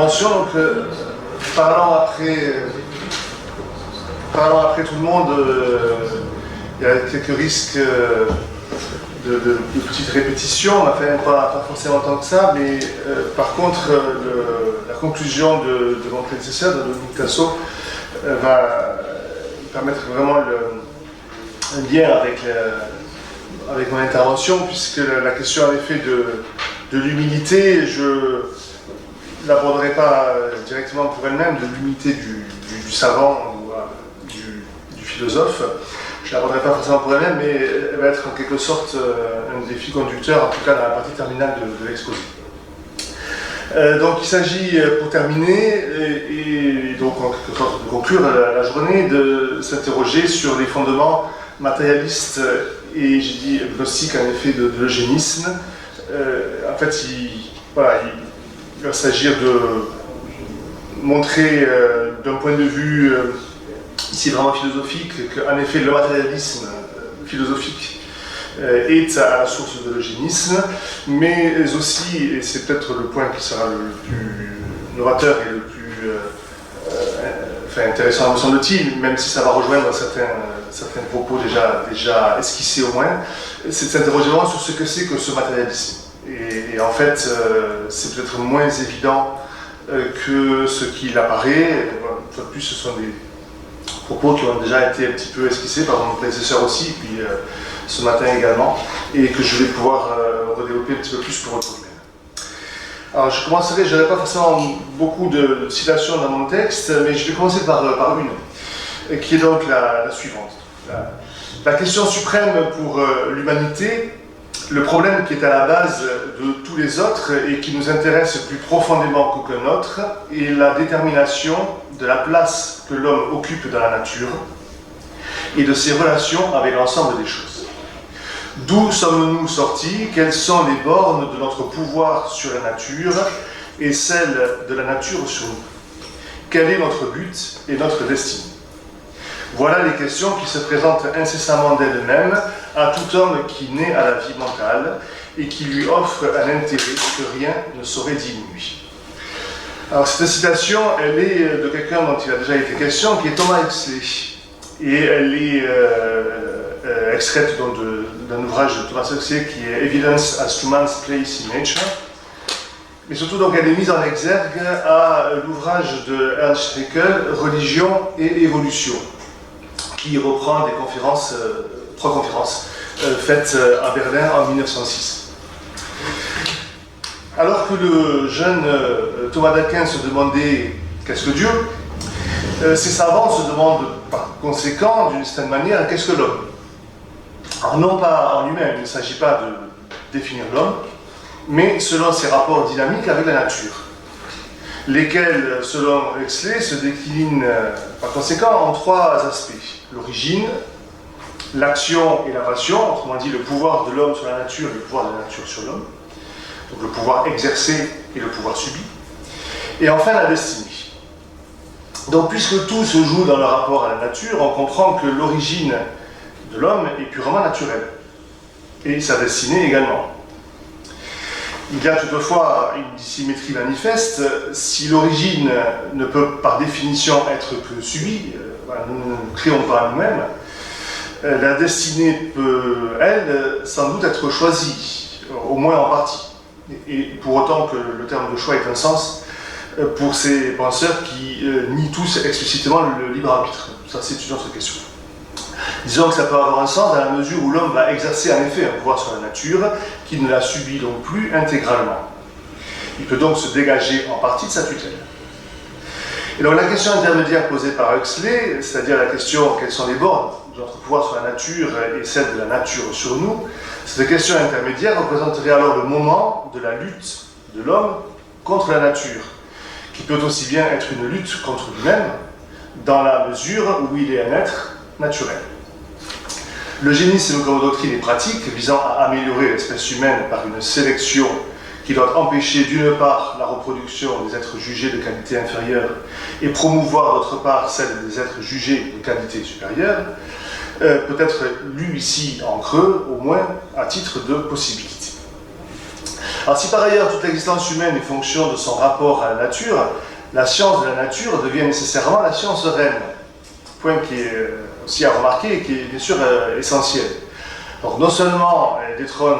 intervention. Donc, parlant après tout le monde, il y a quelques risques de petites répétitions, enfin pas forcément tant que ça, mais par contre, la conclusion de mon prédécesseur, de Dominique Tasso, va permettre vraiment un lien avec mon intervention, puisque la question en effet de l'humilité, je l'aborderai pas directement pour elle-même, de l'humilité du savant ou du philosophe. Je ne l'aborderai pas forcément pour elle-même, mais elle va être en quelque sorte un des fils conducteurs, en tout cas dans la partie terminale de l'exposé. Donc il s'agit, pour terminer, et donc en quelque sorte de conclure la journée, de s'interroger sur les fondements matérialistes et, j'ai dit, gnostiques en effet de l'eugénisme. En fait, il va s'agir de montrer d'un point de vue ici vraiment philosophique qu'en effet le matérialisme philosophique est à la source de l'eugénisme, mais aussi, et c'est peut-être le point qui sera le plus novateur et le plus intéressant me semble-t-il, même si ça va rejoindre certains propos déjà esquissés au moins, c'est de s'interroger vraiment sur ce que c'est que ce matérialisme. Et en fait, c'est peut-être moins évident que ce qu'il apparaît. Une fois de plus, ce sont des propos qui ont déjà été un petit peu esquissés par mon prédécesseur aussi, puis ce matin également, et que je vais pouvoir redévelopper un petit peu plus pour votre domaine. Alors je commencerai, je n'aurai pas forcément beaucoup de citations dans mon texte, mais je vais commencer par une, qui est donc la suivante. La question suprême pour l'humanité, le problème qui est à la base de tous les autres et qui nous intéresse plus profondément qu'aucun autre, est la détermination de la place que l'homme occupe dans la nature et de ses relations avec l'ensemble des choses. D'où sommes-nous sortis? Quelles sont les bornes de notre pouvoir sur la nature et celles de la nature sur nous? Quel est notre but et notre destinée? Voilà les questions qui se présentent incessamment d'elles-mêmes à tout homme qui naît à la vie mentale et qui lui offre un intérêt que rien ne saurait diminuer. Alors cette citation, elle est de quelqu'un dont il a déjà été question, qui est Thomas Huxley. Et elle est extraite d'un ouvrage de Thomas Huxley qui est Evidence as to Man's Place in Nature. Mais surtout, donc, elle est mise en exergue à l'ouvrage de Ernst Haeckel, Religion et évolution, qui reprend des conférences, 3 conférences, faites à Berlin en 1906. Alors que le jeune Thomas d'Aquin se demandait « qu'est-ce que Dieu ?», ces savants se demandent par conséquent, d'une certaine manière, « qu'est-ce que l'homme ?» Alors non pas en lui-même, il ne s'agit pas de définir l'homme, mais selon ses rapports dynamiques avec la nature, lesquels, selon Huxley, se déclinent par conséquent en 3 aspects. L'origine, l'action et la passion, autrement dit le pouvoir de l'homme sur la nature et le pouvoir de la nature sur l'homme, donc le pouvoir exercé et le pouvoir subi, et enfin la destinée. Donc puisque tout se joue dans le rapport à la nature, on comprend que l'origine de l'homme est purement naturelle, et sa destinée également. Il y a toutefois une dissymétrie manifeste. Si l'origine ne peut par définition être que subie, nous ne créons pas nous-mêmes, la destinée peut, elle, sans doute être choisie, au moins en partie. Et pour autant que le terme de choix ait un sens pour ces penseurs qui nient tous explicitement le libre arbitre. Ça, c'est une autre question. Disons que ça peut avoir un sens dans la mesure où l'homme va exercer en effet un pouvoir sur la nature qui ne la subit donc plus intégralement. Il peut donc se dégager en partie de sa tutelle. Et donc la question intermédiaire posée par Huxley, c'est-à-dire la question quelles sont les bornes de notre pouvoir sur la nature et celle de la nature sur nous, cette question intermédiaire représenterait alors le moment de la lutte de l'homme contre la nature, qui peut aussi bien être une lutte contre lui-même, dans la mesure où il est un être naturel. L'eugénisme comme doctrine et pratique visant à améliorer l'espèce humaine par une sélection qui doit empêcher d'une part la reproduction des êtres jugés de qualité inférieure et promouvoir d'autre part celle des êtres jugés de qualité supérieure, peut être lu ici en creux, au moins à titre de possibilité. Alors si par ailleurs toute l'existence humaine est fonction de son rapport à la nature, la science de la nature devient nécessairement la science reine. Point qui est aussi à remarquer et qui est bien sûr essentiel. Donc non seulement elle détrône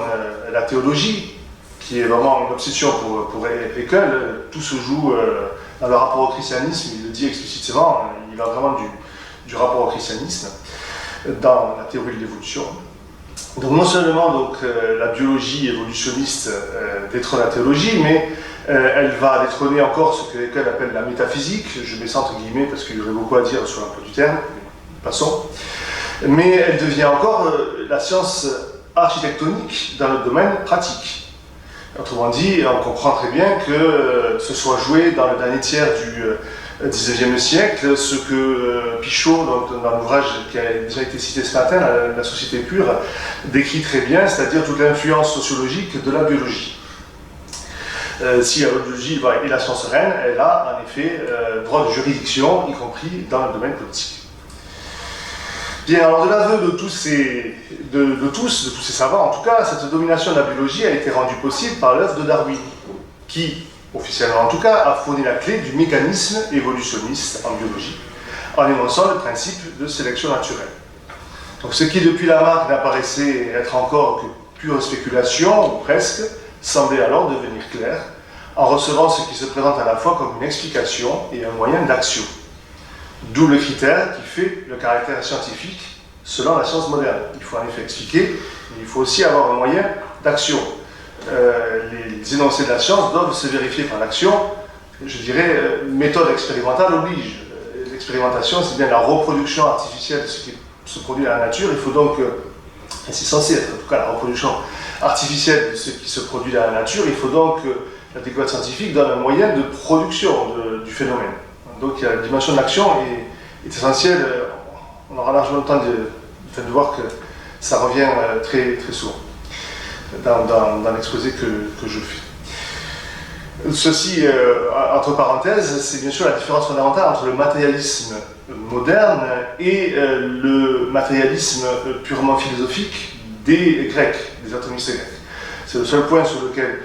la théologie, qui est vraiment une obsession pour Haeckel, tout se joue dans le rapport au christianisme, il le dit explicitement, il va vraiment du rapport au christianisme dans la théorie de l'évolution. Donc non seulement donc, la biologie évolutionniste détrône la théologie, mais elle va détrôner encore ce que Haeckel appelle la métaphysique, je mets ça entre guillemets parce qu'il y aurait beaucoup à dire sur l'emploi du terme, passons. Mais elle devient encore la science architectonique dans le domaine pratique. Autrement dit, on comprend très bien que ce soit joué dans le dernier tiers du XIXe siècle, ce que Pichot, dans l'ouvrage qui a déjà été cité ce matin, La société pure, décrit très bien, c'est-à-dire toute l'influence sociologique de la biologie. Si la biologie est la science reine, elle a en effet droit de juridiction, y compris dans le domaine politique. Bien, alors de l'aveu de tous ces savants, en tout cas, cette domination de la biologie a été rendue possible par l'œuvre de Darwin, qui, officiellement en tout cas, a fourni la clé du mécanisme évolutionniste en biologie, en énonçant le principe de sélection naturelle. Donc ce qui, depuis Lamarck, n'apparaissait être encore que pure spéculation, ou presque, semblait alors devenir clair, en recevant ce qui se présente à la fois comme une explication et un moyen d'action. D'où le critère qui fait le caractère scientifique selon la science moderne. Il faut en effet expliquer, mais il faut aussi avoir un moyen d'action. Les énoncés de la science doivent se vérifier par l'action. Je dirais, méthode expérimentale oblige. L'expérimentation, c'est bien la reproduction artificielle de ce qui se produit dans la nature. Il faut donc, et c'est censé être en tout cas la reproduction artificielle de ce qui se produit dans la nature, il faut donc que la découverte scientifique donne un moyen de production du phénomène. Donc la dimension de l'action est essentielle, on aura largement le temps de voir que ça revient très, très souvent dans l'exposé que je fais. Ceci, entre parenthèses, c'est bien sûr la différence fondamentale entre le matérialisme moderne et le matérialisme purement philosophique des Grecs, des atomistes grecs. C'est le seul point sur lequel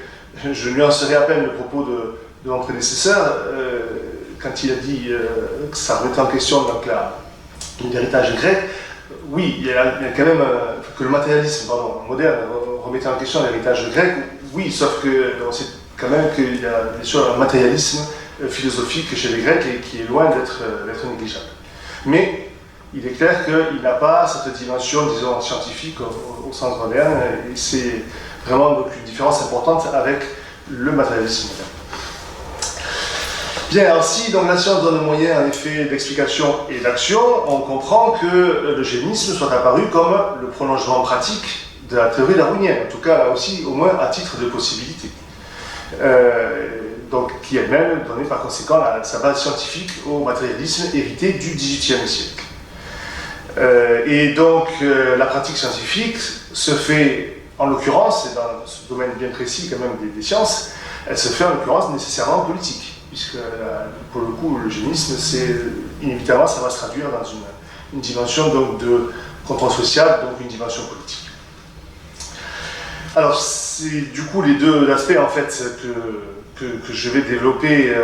je nuancerai à peine le propos de mon prédécesseur, quand il a dit que ça remettait en question l'héritage grec. Oui, il y a quand même que le matérialisme moderne remettait en question l'héritage grec, oui, sauf qu'on sait quand même qu'il y a bien sûr un matérialisme philosophique chez les Grecs et qui est loin d'être négligeable. Mais il est clair qu'il n'a pas cette dimension, disons, scientifique au sens moderne, et c'est vraiment donc une différence importante avec le matérialisme moderne. Bien, alors si donc, la science donne un moyen en effet d'explication et d'action, on comprend que l'eugénisme soit apparu comme le prolongement pratique de la théorie darwinienne, en tout cas là aussi au moins à titre de possibilité, donc qui elle-même donnait par conséquent sa base scientifique au matérialisme hérité du XVIIIe siècle. Et donc la pratique scientifique se fait en l'occurrence, et dans ce domaine bien précis quand même des sciences, elle se fait en l'occurrence nécessairement politique. Puisque pour le coup, l'eugénisme, c'est inévitablement, ça va se traduire dans une dimension donc, de contrôle social, donc une dimension politique. Alors, c'est du coup les deux aspects en fait que je vais développer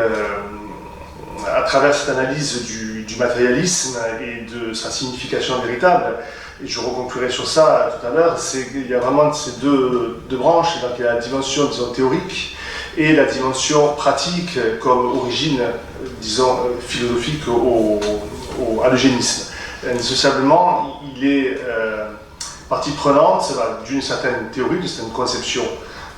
à travers cette analyse du matérialisme et de sa signification véritable. Et je reconclurai sur ça tout à l'heure. Il y a vraiment ces deux branches, donc il y a la dimension, disons, théorique et la dimension pratique comme origine, disons, philosophique à l'eugénisme. Indissociablement, il est partie prenante d'une certaine théorie, d'une certaine conception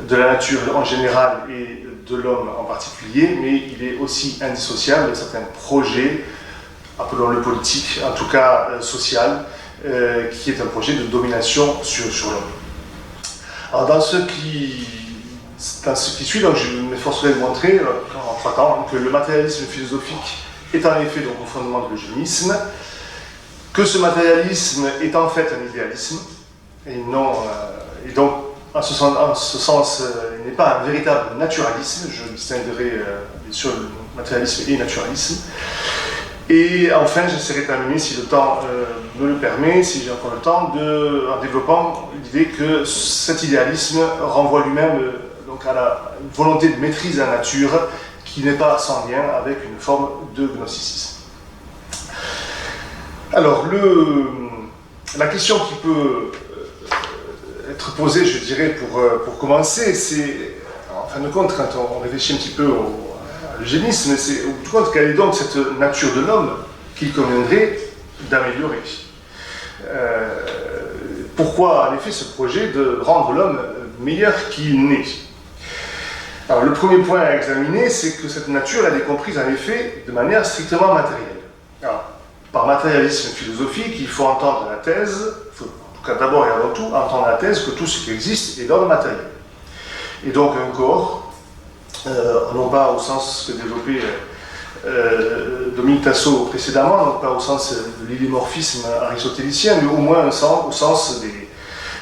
de la nature en général et de l'homme en particulier, mais il est aussi indissociable de certains projets, appelons-le politique, en tout cas social, qui est un projet de domination sur l'homme. Alors dans ce qui suit, donc, je m'efforcerai de montrer en 3 temps que le matérialisme philosophique est en effet donc, au fondement de l'eugénisme, que ce matérialisme est en fait un idéalisme, et donc en ce sens, il n'est pas un véritable naturalisme, je distinguerai bien sûr le matérialisme et le naturalisme. Et enfin, j'essaierai de terminer, si le temps me le permet, si j'ai encore le temps, en développant l'idée que cet idéalisme renvoie lui-même donc, donc à la volonté de maîtrise de la nature qui n'est pas sans lien avec une forme de gnosticisme. Alors, la question qui peut être posée, je dirais, pour commencer, c'est, en fin de compte, quand on réfléchit un petit peu à l'eugénisme, c'est au bout de compte, quelle est donc cette nature de l'homme qu'il conviendrait d'améliorer. Pourquoi, en effet, ce projet de rendre l'homme meilleur qu'il n'est? Alors, le premier point à examiner, c'est que cette nature, elle est comprise, en effet, de manière strictement matérielle. Alors, par matérialisme philosophique, il faut entendre la thèse, il faut, en tout cas d'abord et avant tout, entendre la thèse que tout ce qui existe est d'ordre matériel. Et donc, un corps, non pas au sens que développait Dominique Tasso précédemment, donc pas au sens de l'illimorphisme aristotélicien, mais au moins au sens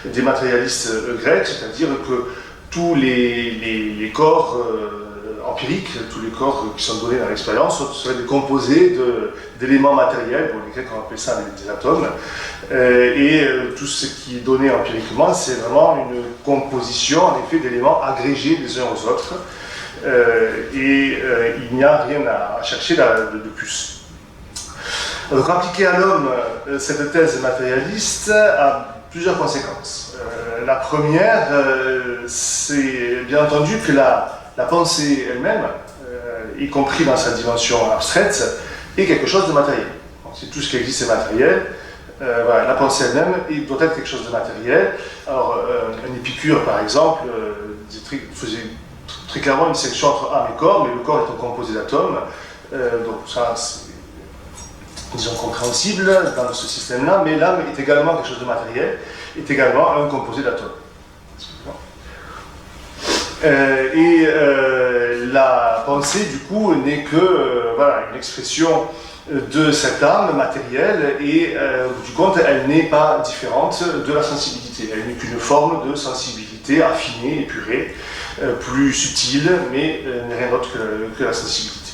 des matérialistes grecs, c'est-à-dire que tous les corps empiriques, tous les corps qui sont donnés dans l'expérience seraient des composés d'éléments matériels, bon, les Grecs ont appelé ça des atomes, et tout ce qui est donné empiriquement, c'est vraiment une composition en effet d'éléments agrégés les uns aux autres. Il n'y a rien à chercher de plus. Donc appliquer à l'homme cette thèse matérialiste a plusieurs conséquences. La première, c'est bien entendu que la pensée elle-même, y compris dans sa dimension abstraite, est quelque chose de matériel. Si tout ce qui existe est matériel, voilà, la pensée elle-même doit être quelque chose de matériel. Alors, un Épicure, par exemple, faisait très clairement une distinction entre âme et corps, mais le corps est un composé d'atomes, donc ça c'est, disons, compréhensible dans ce système-là, mais l'âme est également quelque chose de matériel, est également un composé d'atomes. La pensée, du coup, n'est que voilà, une expression de cette âme matérielle, et au bout du compte, elle n'est pas différente de la sensibilité. Elle n'est qu'une forme de sensibilité affinée, épurée, plus subtile, mais n'est rien d'autre que la sensibilité.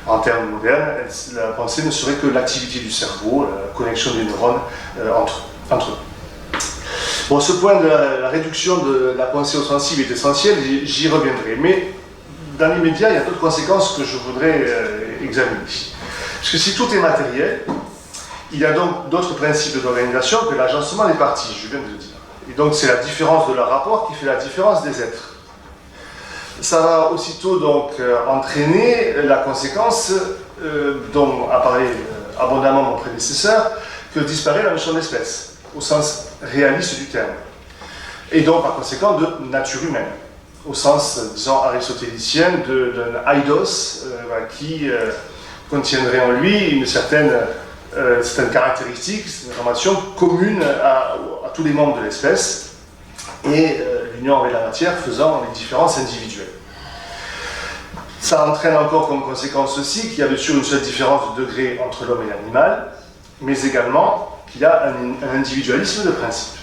En termes modernes, la pensée ne serait que l'activité du cerveau, la connexion des neurones entre eux. Bon, ce point de la réduction de la pensée au sensible est essentiel, j'y reviendrai. Mais dans l'immédiat, il y a d'autres conséquences que je voudrais examiner. Parce que si tout est matériel, il y a donc d'autres principes d'organisation que l'agencement des parties, je viens de le dire. Et donc c'est la différence de leur rapport qui fait la différence des êtres. Ça va aussitôt donc entraîner la conséquence dont a parlé abondamment mon prédécesseur, que disparaît la notion d'espèce, au sens réaliste du terme. Et donc par conséquent de nature humaine, au sens, disons, aristotélicien d'un eidos qui contiendrait en lui une certaine caractéristique, une information commune à tous les membres de l'espèce, et l'union avec la matière faisant les différences individuelles. Ça entraîne encore comme conséquence aussi qu'il y a bien sûr une seule différence de degré entre l'homme et l'animal, mais également qu'il y a un individualisme de principe.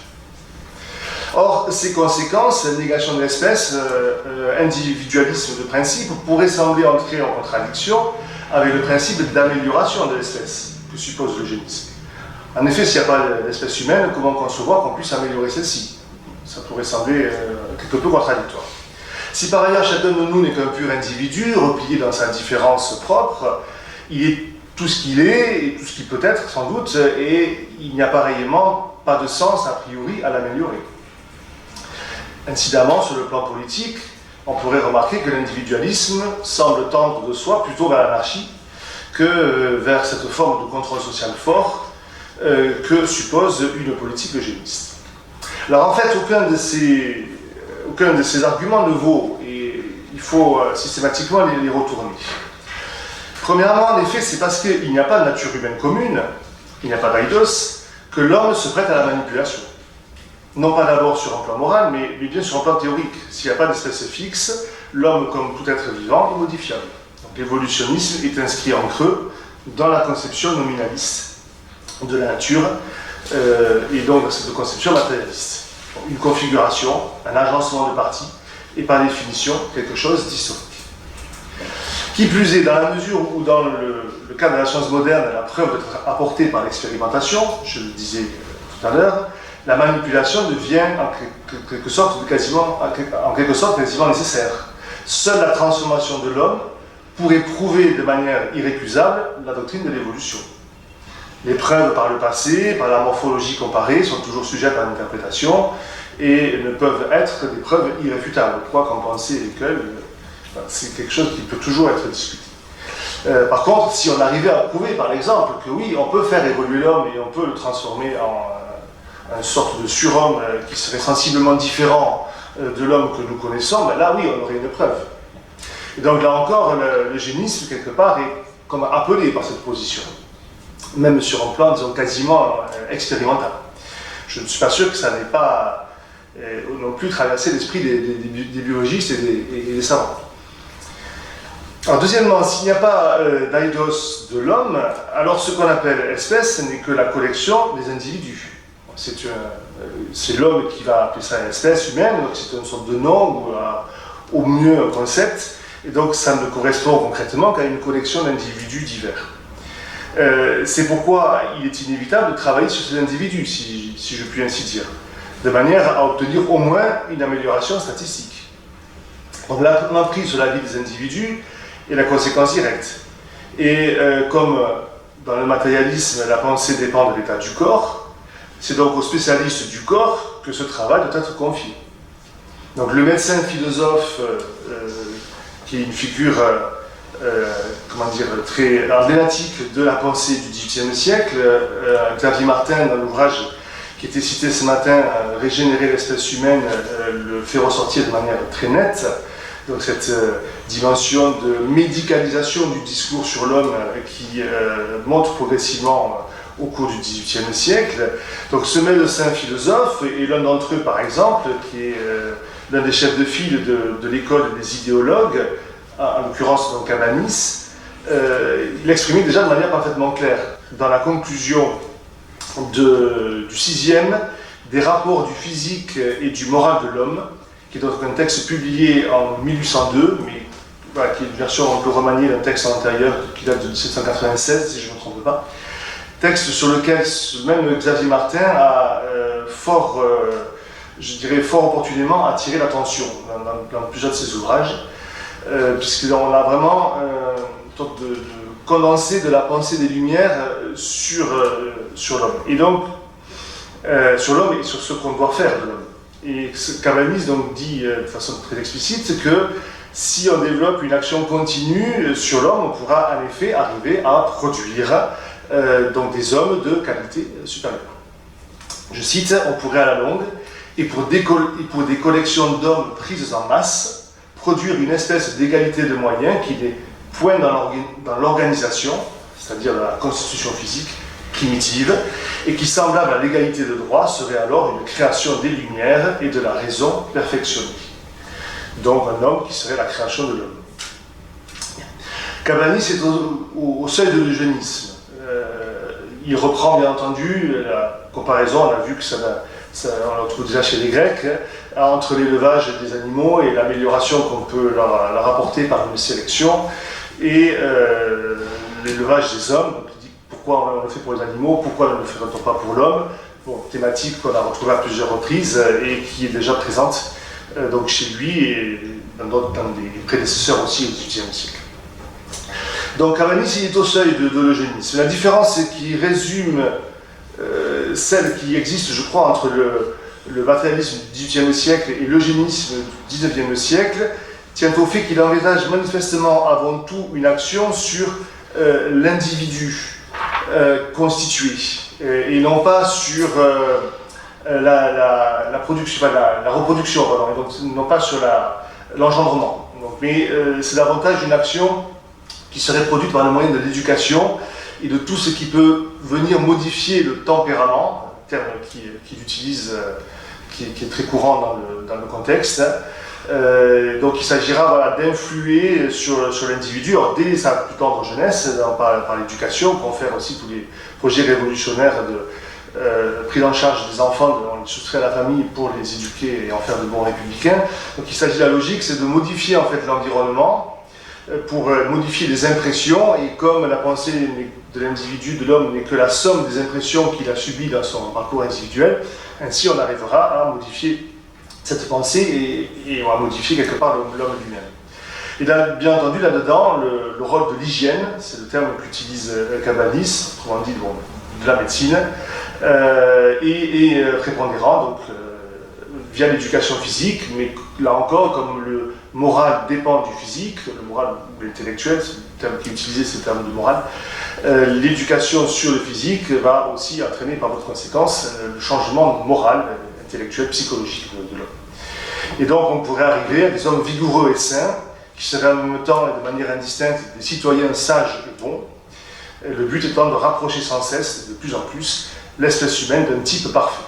Or, ces conséquences, négation de l'espèce, individualisme de principe, pourraient sembler entrer en contradiction avec le principe d'amélioration de l'espèce que suppose l'eugénisme. En effet, s'il n'y a pas l'espèce humaine, comment concevoir qu'on puisse améliorer celle-ci? Ça pourrait sembler quelque peu contradictoire. Si par ailleurs chacun de nous n'est qu'un pur individu, replié dans sa différence propre, il est tout ce qu'il est et tout ce qu'il peut être sans doute, et il n'y a pareillement pas de sens a priori à l'améliorer. Incidemment, sur le plan politique, on pourrait remarquer que l'individualisme semble tendre de soi plutôt vers l'anarchie que vers cette forme de contrôle social fort que suppose une politique eugéniste. Alors en fait, aucun de ces arguments ne vaut, et il faut systématiquement les retourner. Premièrement, en effet, c'est parce qu'il n'y a pas de nature humaine commune, il n'y a pas d'eidos, que l'homme se prête à la manipulation. Non pas d'abord sur un plan moral, mais bien sur un plan théorique. S'il n'y a pas d'espèce fixe, l'homme, comme tout être vivant, est modifiable. Donc l'évolutionnisme est inscrit en creux dans la conception nominaliste de la nature, et donc dans cette conception matérialiste. Une configuration, un agencement de parties, et par définition, quelque chose d'historique. Qui plus est, dans la mesure où, dans le cas de la science moderne, la preuve doit être apportée par l'expérimentation, je le disais tout à l'heure, la manipulation devient en quelque sorte quasiment nécessaire. Seule la transformation de l'homme pourrait prouver de manière irrécusable la doctrine de l'évolution. Les preuves par le passé, par la morphologie comparée, sont toujours sujettes à l'interprétation et ne peuvent être des preuves irréfutables. Quoi qu'en penser lesquelles, c'est quelque chose qui peut toujours être discuté. Par contre, si on arrivait à prouver, par exemple, que oui, on peut faire évoluer l'homme et on peut le transformer en une sorte de surhomme qui serait sensiblement différent de l'homme que nous connaissons, ben là oui, on aurait une preuve. Et donc là encore, l'eugénisme, quelque part, est comme appelé par cette position, même sur un plan, disons, quasiment expérimental. Je ne suis pas sûr que ça n'ait pas non plus traversé l'esprit des biologistes et des savants. Alors deuxièmement, s'il n'y a pas d'eidos de l'homme, alors ce qu'on appelle espèce, ce n'est que la collection des individus. C'est l'homme qui va appeler ça une espèce humaine, donc c'est une sorte de nom, ou au mieux un concept, et donc ça ne correspond concrètement qu'à une collection d'individus divers. C'est pourquoi il est inévitable de travailler sur ces individus, si je puis ainsi dire, de manière à obtenir au moins une amélioration statistique. Donc l'emprise sur la vie des individus est la conséquence directe. Et comme dans le matérialisme, la pensée dépend de l'état du corps, c'est donc aux spécialistes du corps que ce travail doit être confié. Donc le médecin philosophe, qui est une figure très emblématique de la pensée du XVIIIe siècle, Xavier Martin, dans l'ouvrage qui était cité ce matin, Régénérer l'espèce humaine, le fait ressortir de manière très nette. Donc cette dimension de médicalisation du discours sur l'homme qui monte progressivement au cours du XVIIIe siècle. Donc ce médecin philosophe est l'un d'entre eux, par exemple, qui est l'un des chefs de file de l'école des idéologues, en l'occurrence donc Cabanis. Il exprimait déjà de manière parfaitement claire, dans la conclusion du sixième, des rapports du physique et du moral de l'homme, qui est donc un texte publié en 1802, mais voilà, qui est une version un peu remaniée d'un texte antérieur qui date de 1796, si je ne me trompe pas. Texte sur lequel même Xavier Martin a fort opportunément attiré l'attention dans plusieurs de ses ouvrages, puisqu'on a vraiment une sorte de condensé de la pensée des Lumières sur l'homme. Et donc, sur l'homme et sur ce qu'on doit faire de l'homme. Et Cabanis donc dit de façon très explicite que si on développe une action continue sur l'homme, on pourra en effet arriver à produire donc des hommes de qualité supérieure. Je cite, on pourrait à la longue, et pour des collections d'hommes prises en masse, produire une espèce d'égalité de moyens qui les pointe dans l'organisation, c'est-à-dire dans la constitution physique primitive, et qui, semblable à l'égalité de droit, serait alors une création des Lumières et de la raison perfectionnée. Donc un homme qui serait la création de l'homme. Cabanis est au seuil de l'eugénisme. Il reprend bien entendu la comparaison, on a vu que on le trouve déjà chez les Grecs, entre l'élevage des animaux et l'amélioration qu'on peut leur apporter par une sélection, et l'élevage des hommes. Donc, il dit pourquoi on le fait pour les animaux, pourquoi ne le ferait-on pas pour l'homme. Bon, thématique qu'on a retrouvée à plusieurs reprises et qui est déjà présente donc chez lui et dans des prédécesseurs aussi au XVIIIe siècle. Donc Cabanis il est au seuil de l'eugénisme. La différence c'est qu'il résume celle qui existe, je crois, entre le matérialisme du XVIIIe siècle et l'eugénisme du XIXe siècle, tient au fait qu'il envisage manifestement avant tout une action sur l'individu constitué, et non pas sur la reproduction, pardon, et donc non pas sur l'engendrement. Mais c'est davantage une action qui serait produite par le moyen de l'éducation et de tout ce qui peut venir modifier le tempérament, un terme qu'il utilise, qui est très courant dans le contexte. Donc il s'agira d'influer sur l'individu, alors dès sa plus tendre jeunesse, par l'éducation, confère aussi tous les projets révolutionnaires de prise en charge des enfants, on les soustrait à la famille pour les éduquer et en faire de bons républicains. Donc il s'agit, la logique, c'est de modifier en fait l'environnement pour modifier les impressions, et comme la pensée de l'individu, de l'homme, n'est que la somme des impressions qu'il a subies dans son parcours individuel, ainsi on arrivera à modifier cette pensée et on va modifier quelque part l'homme lui-même. Et là, bien entendu, là-dedans, le rôle de l'hygiène, c'est le terme qu'utilise Cabanis, autrement dit de la médecine, est prépondérant, donc via l'éducation physique, mais là encore, comme le moral dépend du physique, le moral ou l'intellectuel, c'est le terme qui est utilisé, c'est le terme de moral, l'éducation sur le physique va aussi entraîner par votre conséquence le changement moral, intellectuel, psychologique de l'homme. Et donc on pourrait arriver à des hommes vigoureux et sains, qui seraient en même temps et de manière indistincte des citoyens sages et bons, le but étant de rapprocher sans cesse, de plus en plus, l'espèce humaine d'un type parfait.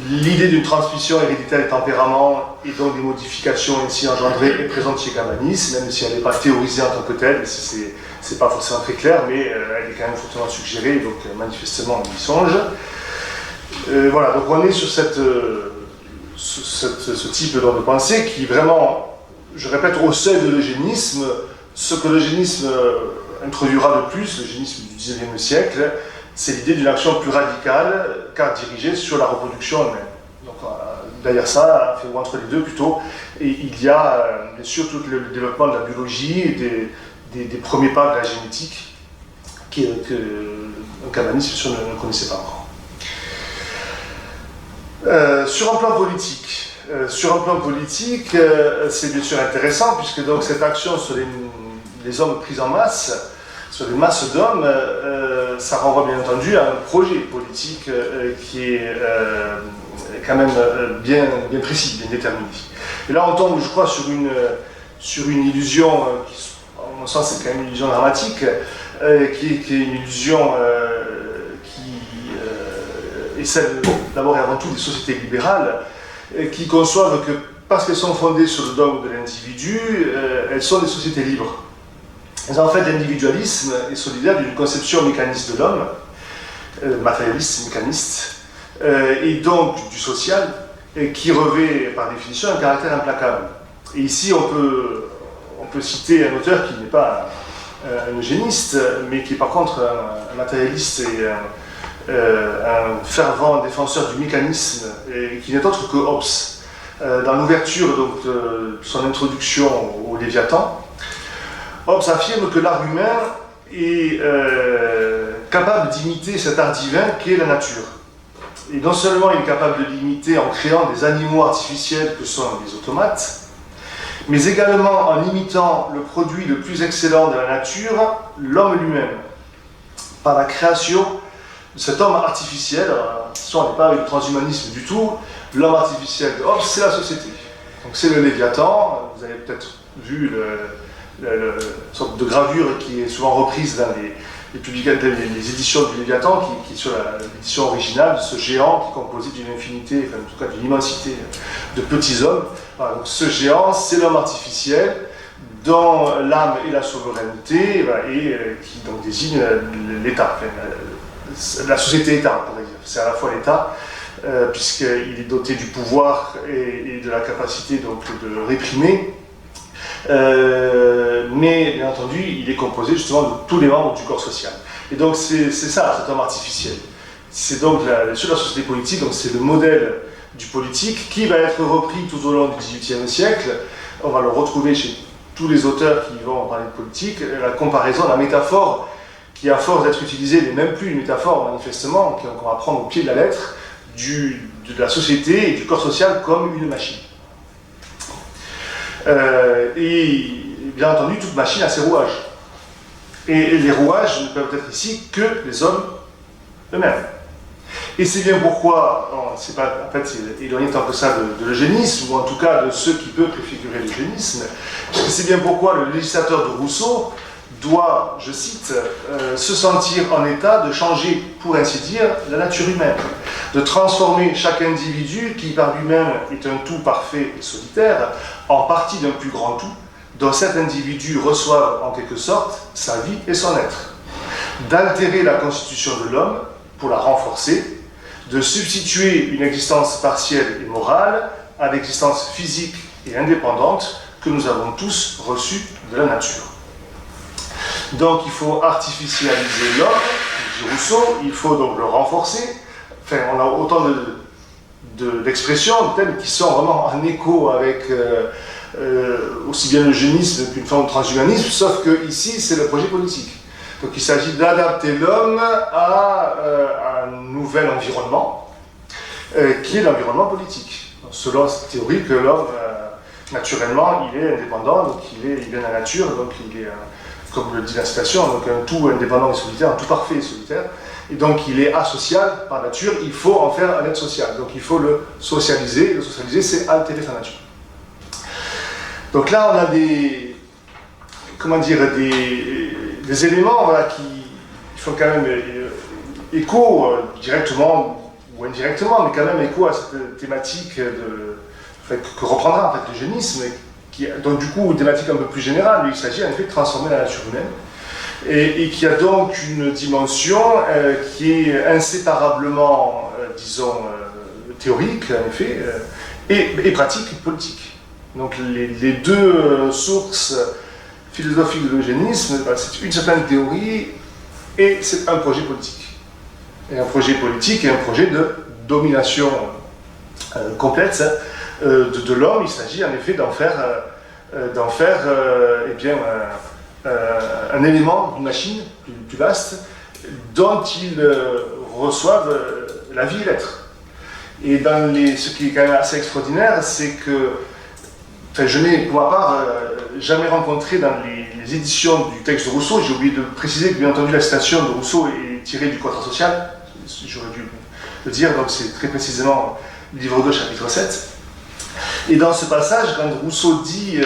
L'idée d'une transmission héréditaire des tempéraments et donc des modifications ainsi engendrées est présente chez Cabanis, même si elle n'est pas théorisée en tant que telle, c'est pas forcément très clair, mais elle est quand même fortement suggérée, donc manifestement on y songe. Voilà, donc on est sur ce type de pensée qui vraiment, je répète, au seuil de l'eugénisme, ce que l'eugénisme introduira de plus, l'eugénisme du XIXe siècle, c'est l'idée d'une action plus radicale, car dirigée sur la reproduction humaine. Donc derrière ça, ou entre les deux plutôt, et il y a bien sûr tout le développement de la biologie et des premiers pas de la génétique que Cabanis, bien sûr, ne connaissait pas encore. Sur un plan politique, c'est bien sûr intéressant, puisque donc cette action sur les hommes pris en masse, sur des masses d'hommes, ça renvoie bien entendu à un projet politique qui est quand même bien précis, bien déterminé. Et là on tombe, je crois, sur une illusion, qui, à mon sens c'est quand même une illusion dramatique, qui est une illusion qui est celle d'abord et avant tout des sociétés libérales, qui conçoivent que parce qu'elles sont fondées sur le dogme de l'individu, elles sont des sociétés libres. Et en fait, l'individualisme est solidaire d'une conception mécaniste de l'homme, matérialiste, mécaniste, et donc du social, qui revêt par définition un caractère implacable. Et ici, on peut citer un auteur qui n'est pas un eugéniste, mais qui est par contre un matérialiste et un fervent défenseur du mécanisme, et qui n'est autre que Hobbes. Dans l'ouverture de son introduction au Léviathan, Hobbes affirme que l'art humain est capable d'imiter cet art divin qu'est la nature. Et non seulement il est capable de l'imiter en créant des animaux artificiels que sont les automates, mais également en imitant le produit le plus excellent de la nature, l'homme lui-même, par la création de cet homme artificiel. Alors, on n'est pas avec le transhumanisme du tout, l'homme artificiel de Hobbes, c'est la société. Donc c'est le Léviathan, vous avez peut-être vu une sorte de gravure qui est souvent reprise dans les éditions du Léviathan, qui est sur l'édition originale, de ce géant qui est composé d'une infinité, enfin en tout cas d'une immensité de petits hommes. Voilà, donc ce géant, c'est l'homme artificiel, dont l'âme et la souveraineté, et qui donc désigne l'État, enfin, la société-État, on pourrait dire. C'est à la fois l'État, puisqu'il est doté du pouvoir et de la capacité donc, de réprimer, mais bien entendu, il est composé justement de tous les membres du corps social. Et donc c'est ça, cet homme artificiel. C'est donc sur la société politique, donc c'est le modèle du politique qui va être repris tout au long du XVIIIe siècle. On va le retrouver chez tous les auteurs qui vont parler de politique, la comparaison, la métaphore, qui à force d'être utilisée n'est même plus une métaphore manifestement, qu'on va prendre au pied de la lettre, de la société et du corps social comme une machine. Et bien entendu, toute machine a ses rouages. Et les rouages ne peuvent être ici que les hommes eux-mêmes. Et c'est bien pourquoi, c'est pas en fait c'est éloigné tant que ça de l'eugénisme, ou en tout cas de ceux qui peuvent préfigurer l'eugénisme, puisque c'est bien pourquoi le législateur de Rousseau doit, je cite, se sentir en état de changer, pour ainsi dire, la nature humaine, de transformer chaque individu, qui par lui-même est un tout parfait et solitaire, en partie d'un plus grand tout, dont cet individu reçoit en quelque sorte sa vie et son être, d'altérer la constitution de l'homme pour la renforcer, de substituer une existence partielle et morale à l'existence physique et indépendante que nous avons tous reçu de la nature. Donc il faut artificialiser l'homme, dit Rousseau, il faut donc le renforcer. Enfin, on a autant d'expressions, de thèmes qui sont vraiment en écho avec aussi bien l'eugénisme qu'une forme de transhumanisme, sauf que ici c'est le projet politique. Donc il s'agit d'adapter l'homme à un nouvel environnement, qui est l'environnement politique. Selon cette théorie que l'homme, naturellement, il est indépendant, donc il vient de la nature, donc il est, comme le dit la citation, donc un tout indépendant et solitaire, un tout parfait et solitaire, et donc il est asocial par nature, il faut en faire un être social, donc il faut le socialiser c'est altérer sa nature. Donc là on a des éléments voilà, qui font quand même écho directement ou indirectement, mais quand même écho à cette thématique que reprendra en fait l'eugénisme, donc du coup une thématique un peu plus générale. Il s'agit en effet de transformer la nature humaine, et qui a donc une dimension qui est inséparablement, disons, théorique en effet, et pratique et politique. Donc les deux sources philosophiques de l'eugénisme, c'est une certaine théorie et c'est un projet politique. Et un projet politique et un projet de domination complète de l'homme. Il s'agit en effet d'en faire eh bien, un élément d'une machine plus vaste dont ils reçoivent la vie et l'être. Et ce qui est quand même assez extraordinaire, c'est que je n'ai pour ma part jamais rencontré dans les éditions du texte de Rousseau, j'ai oublié de préciser que bien entendu la citation de Rousseau est tirée du contrat social, j'aurais dû le dire, donc c'est très précisément livre 2 chapitre 7. Et dans ce passage, quand Rousseau dit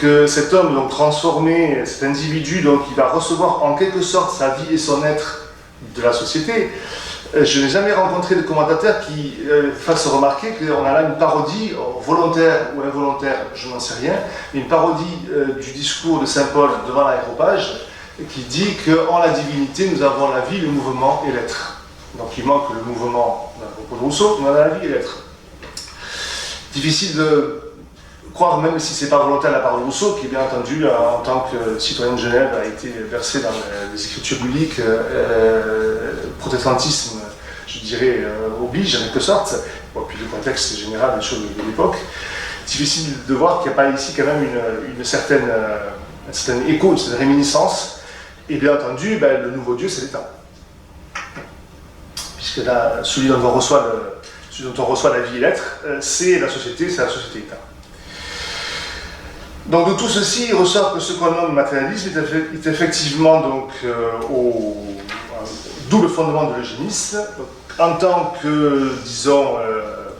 que cet homme donc transformé, cet individu, donc il va recevoir en quelque sorte sa vie et son être de la société, je n'ai jamais rencontré de commentateur qui fasse remarquer qu'on a là une parodie, volontaire ou involontaire, je n'en sais rien, une parodie du discours de saint Paul devant l'aréopage, qui dit qu'en la divinité, nous avons la vie, le mouvement et l'être. Donc il manque le mouvement dans le propos de Rousseau, mais on a la vie et l'être. Difficile de croire, même si ce n'est pas volontaire de la part de Rousseau, qui bien entendu, en tant que citoyen de Genève, a été versé dans les écritures bibliques, protestantisme, je dirais, oblige en quelque sorte, bon, puis le contexte général des choses de l'époque. Difficile de voir qu'il n'y a pas ici quand même un certain écho, une certaine réminiscence, et bien entendu, le nouveau Dieu, c'est l'État. Puisque là, celui dont on reçoit la vie et l'être, c'est la société-État. Donc de tout ceci, il ressort que ce qu'on nomme matérialisme est effectivement donc, d'où le fondement de l'eugénisme, en tant que, disons,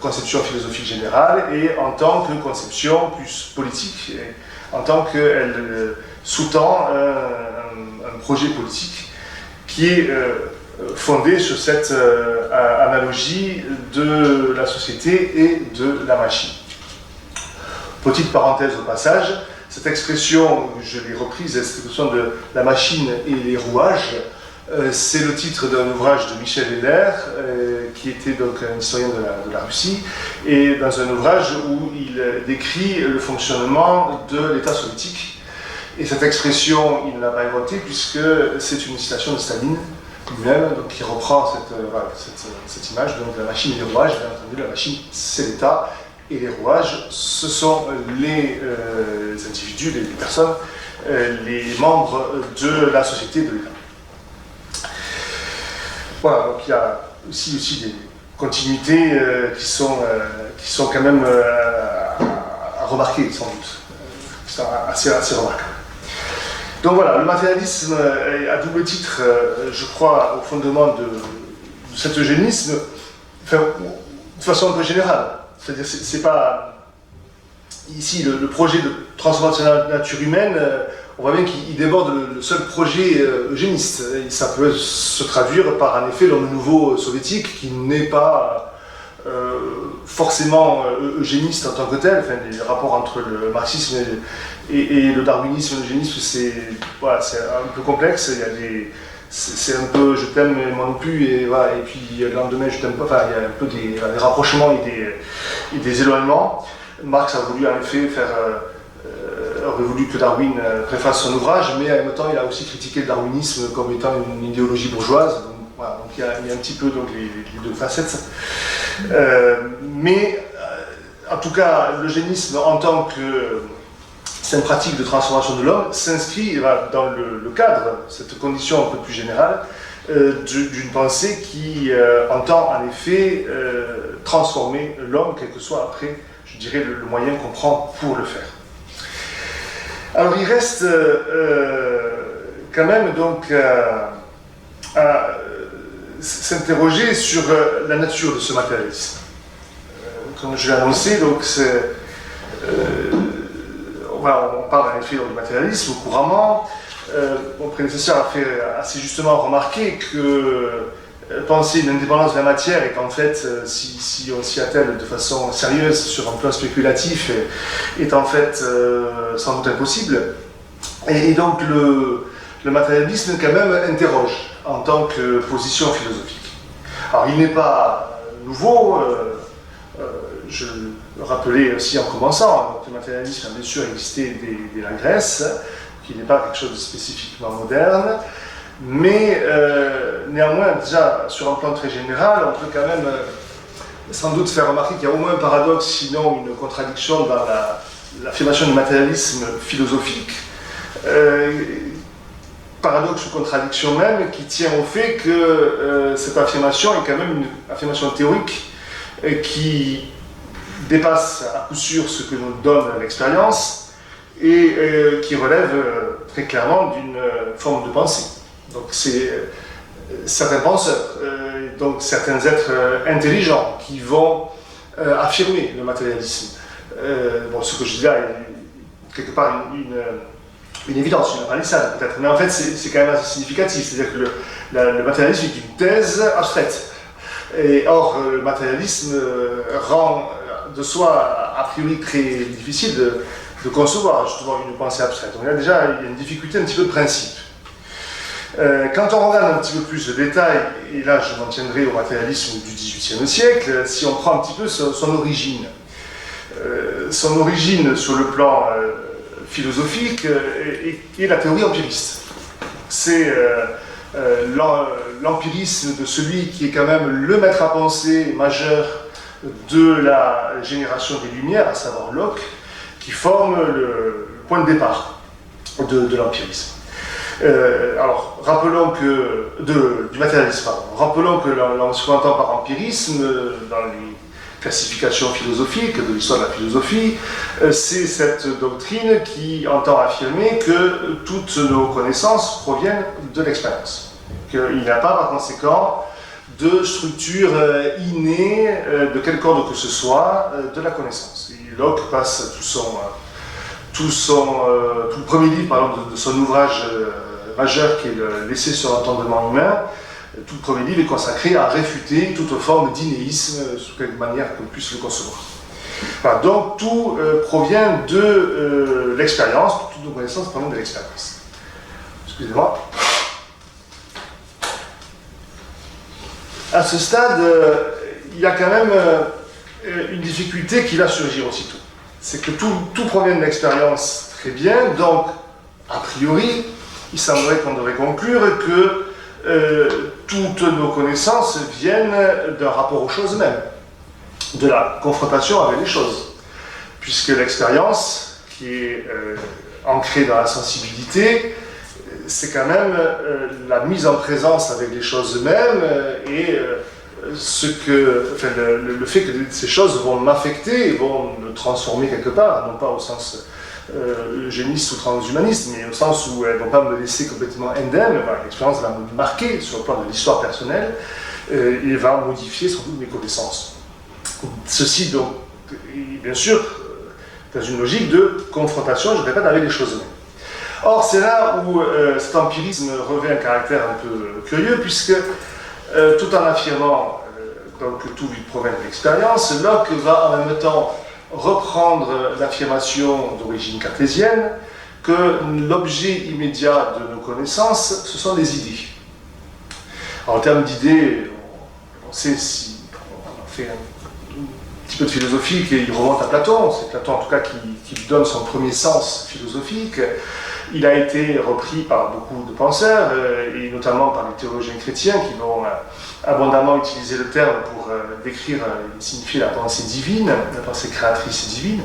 conception philosophique générale et en tant que conception plus politique, et en tant qu'elle sous-tend un projet politique qui est fondé sur cette analogie de la société et de la machine. Petite parenthèse au passage, cette expression, je l'ai reprise, cette expression de la machine et les rouages, c'est le titre d'un ouvrage de Michel Heller, qui était donc un historien de la Russie, et dans un ouvrage où il décrit le fonctionnement de l'État soviétique. Et cette expression, il ne l'a pas inventée puisque c'est une citation de Staline lui-même, qui reprend cette image donc, de la machine et des rouages. Bien entendu, la machine, c'est l'État. Et les rouages, ce sont les individus, les personnes, les membres de la société, de l'État. Voilà, donc il y a aussi des continuités qui sont quand même à remarquer, sans doute, qui sont assez remarquables. Donc voilà, le matérialisme à double titre, je crois, au fondement de cet eugénisme, de façon un peu générale. C'est-à-dire, c'est pas ici le projet de transformation de la nature humaine, on voit bien qu'il déborde le seul projet eugéniste. Et ça peut se traduire par en effet l'homme nouveau soviétique qui n'est pas forcément eugéniste en tant que tel. Enfin, les rapports entre le marxisme et le darwinisme et l'eugénisme, c'est un peu complexe. C'est un peu je t'aime mais moi non plus, et puis le lendemain je t'aime pas, il y a un peu des rapprochements et des éloignements. Marx a voulu en effet faire aurait voulu que Darwin préface son ouvrage, mais en même temps il a aussi critiqué le darwinisme comme étant une idéologie bourgeoise. Donc, voilà, donc il y a un petit peu donc, les deux facettes. Mais en tout cas, l'eugénisme en tant que c'est une pratique de transformation de l'homme s'inscrit dans le cadre, cette condition un peu plus générale, d'une pensée qui entend en effet transformer l'homme, quel que soit après, je dirais, le moyen qu'on prend pour le faire. Alors il reste quand même donc à s'interroger sur la nature de ce matérialisme. Comme je l'ai annoncé, donc on parle en effet du matérialisme couramment. Mon prédécesseur a fait assez justement remarquer que penser une indépendance de la matière est en fait, si on s'y attelle de façon sérieuse sur un plan spéculatif, est en fait sans doute impossible. Et donc le matérialisme quand même interroge en tant que position philosophique. Alors il n'est pas nouveau, je le rappelais aussi en commençant, donc le matérialisme a bien sûr existé dès la Grèce, qui n'est pas quelque chose de spécifiquement moderne, mais néanmoins, déjà sur un plan très général, on peut quand même sans doute faire remarquer qu'il y a au moins un paradoxe, sinon une contradiction dans l'affirmation du matérialisme philosophique. Paradoxe ou contradiction même qui tient au fait que cette affirmation est quand même une affirmation théorique qui dépasse à coup sûr ce que nous donne l'expérience et qui relève très clairement d'une forme de pensée. Donc c'est certains penseurs, donc certains êtres intelligents qui vont affirmer le matérialisme. Bon, ce que je dis là est quelque part une évidence, une palissade peut-être, mais en fait c'est quand même assez significatif, c'est-à-dire que le matérialisme est une thèse abstraite. Et or, le matérialisme rend de soi a priori très difficile de concevoir justement une pensée abstraite. Donc là déjà, il y a une difficulté un petit peu de principe. Quand on regarde un petit peu plus le détail, et là je m'en tiendrai au matérialisme du XVIIIe siècle, si on prend un petit peu son origine sur le plan philosophique est la théorie empiriste. C'est l'empirisme de celui qui est quand même le maître à penser majeur de la génération des Lumières, à savoir Locke, qui forme le point de départ de l'empirisme. Alors, rappelons que, du matérialisme, pardon. Rappelons que ce qu'on entend par empirisme, dans les classifications philosophiques de l'histoire de la philosophie, c'est cette doctrine qui entend affirmer que toutes nos connaissances proviennent de l'expérience. Qu'il n'y a pas, par conséquent, de structure innée, de quelque ordre que ce soit, de la connaissance. Et Locke passe tout le premier livre, par exemple, de son ouvrage majeur qui est l'Essai sur l'entendement humain. Tout le premier livre est consacré à réfuter toute forme d'innéisme, sous quelque manière qu'on puisse le concevoir. Voilà, donc tout provient de l'expérience, toutes nos connaissances proviennent de l'expérience. Excusez-moi. À ce stade, il y a quand même une difficulté qui va surgir aussitôt. C'est que tout provient de l'expérience très bien, donc a priori, il semblerait qu'on devrait conclure que toutes nos connaissances viennent d'un rapport aux choses mêmes, de la confrontation avec les choses, puisque l'expérience, qui est ancrée dans la sensibilité, c'est quand même la mise en présence avec les choses mêmes et le fait que ces choses vont m'affecter et vont me transformer quelque part, non pas au sens eugéniste ou transhumaniste, mais au sens où elles ne vont pas me laisser complètement indemne. Voilà, l'expérience va me marquer sur le plan de l'histoire personnelle et va modifier sans doute mes connaissances. Ceci donc, bien sûr, dans une logique de confrontation, je répète, avec les choses mêmes. Or, c'est là où cet empirisme revêt un caractère un peu curieux, puisque tout en affirmant donc, que tout provient de l'expérience, Locke va en même temps reprendre l'affirmation d'origine cartésienne que l'objet immédiat de nos connaissances, ce sont les idées. Alors, en termes d'idées, on sait si on fait un petit peu de philosophique, et il remonte à Platon. C'est Platon, en tout cas, qui lui donne son premier sens philosophique. Il a été repris par beaucoup de penseurs, et notamment par les théologiens chrétiens qui vont abondamment utiliser le terme pour décrire et signifier la pensée divine, la pensée créatrice et divine.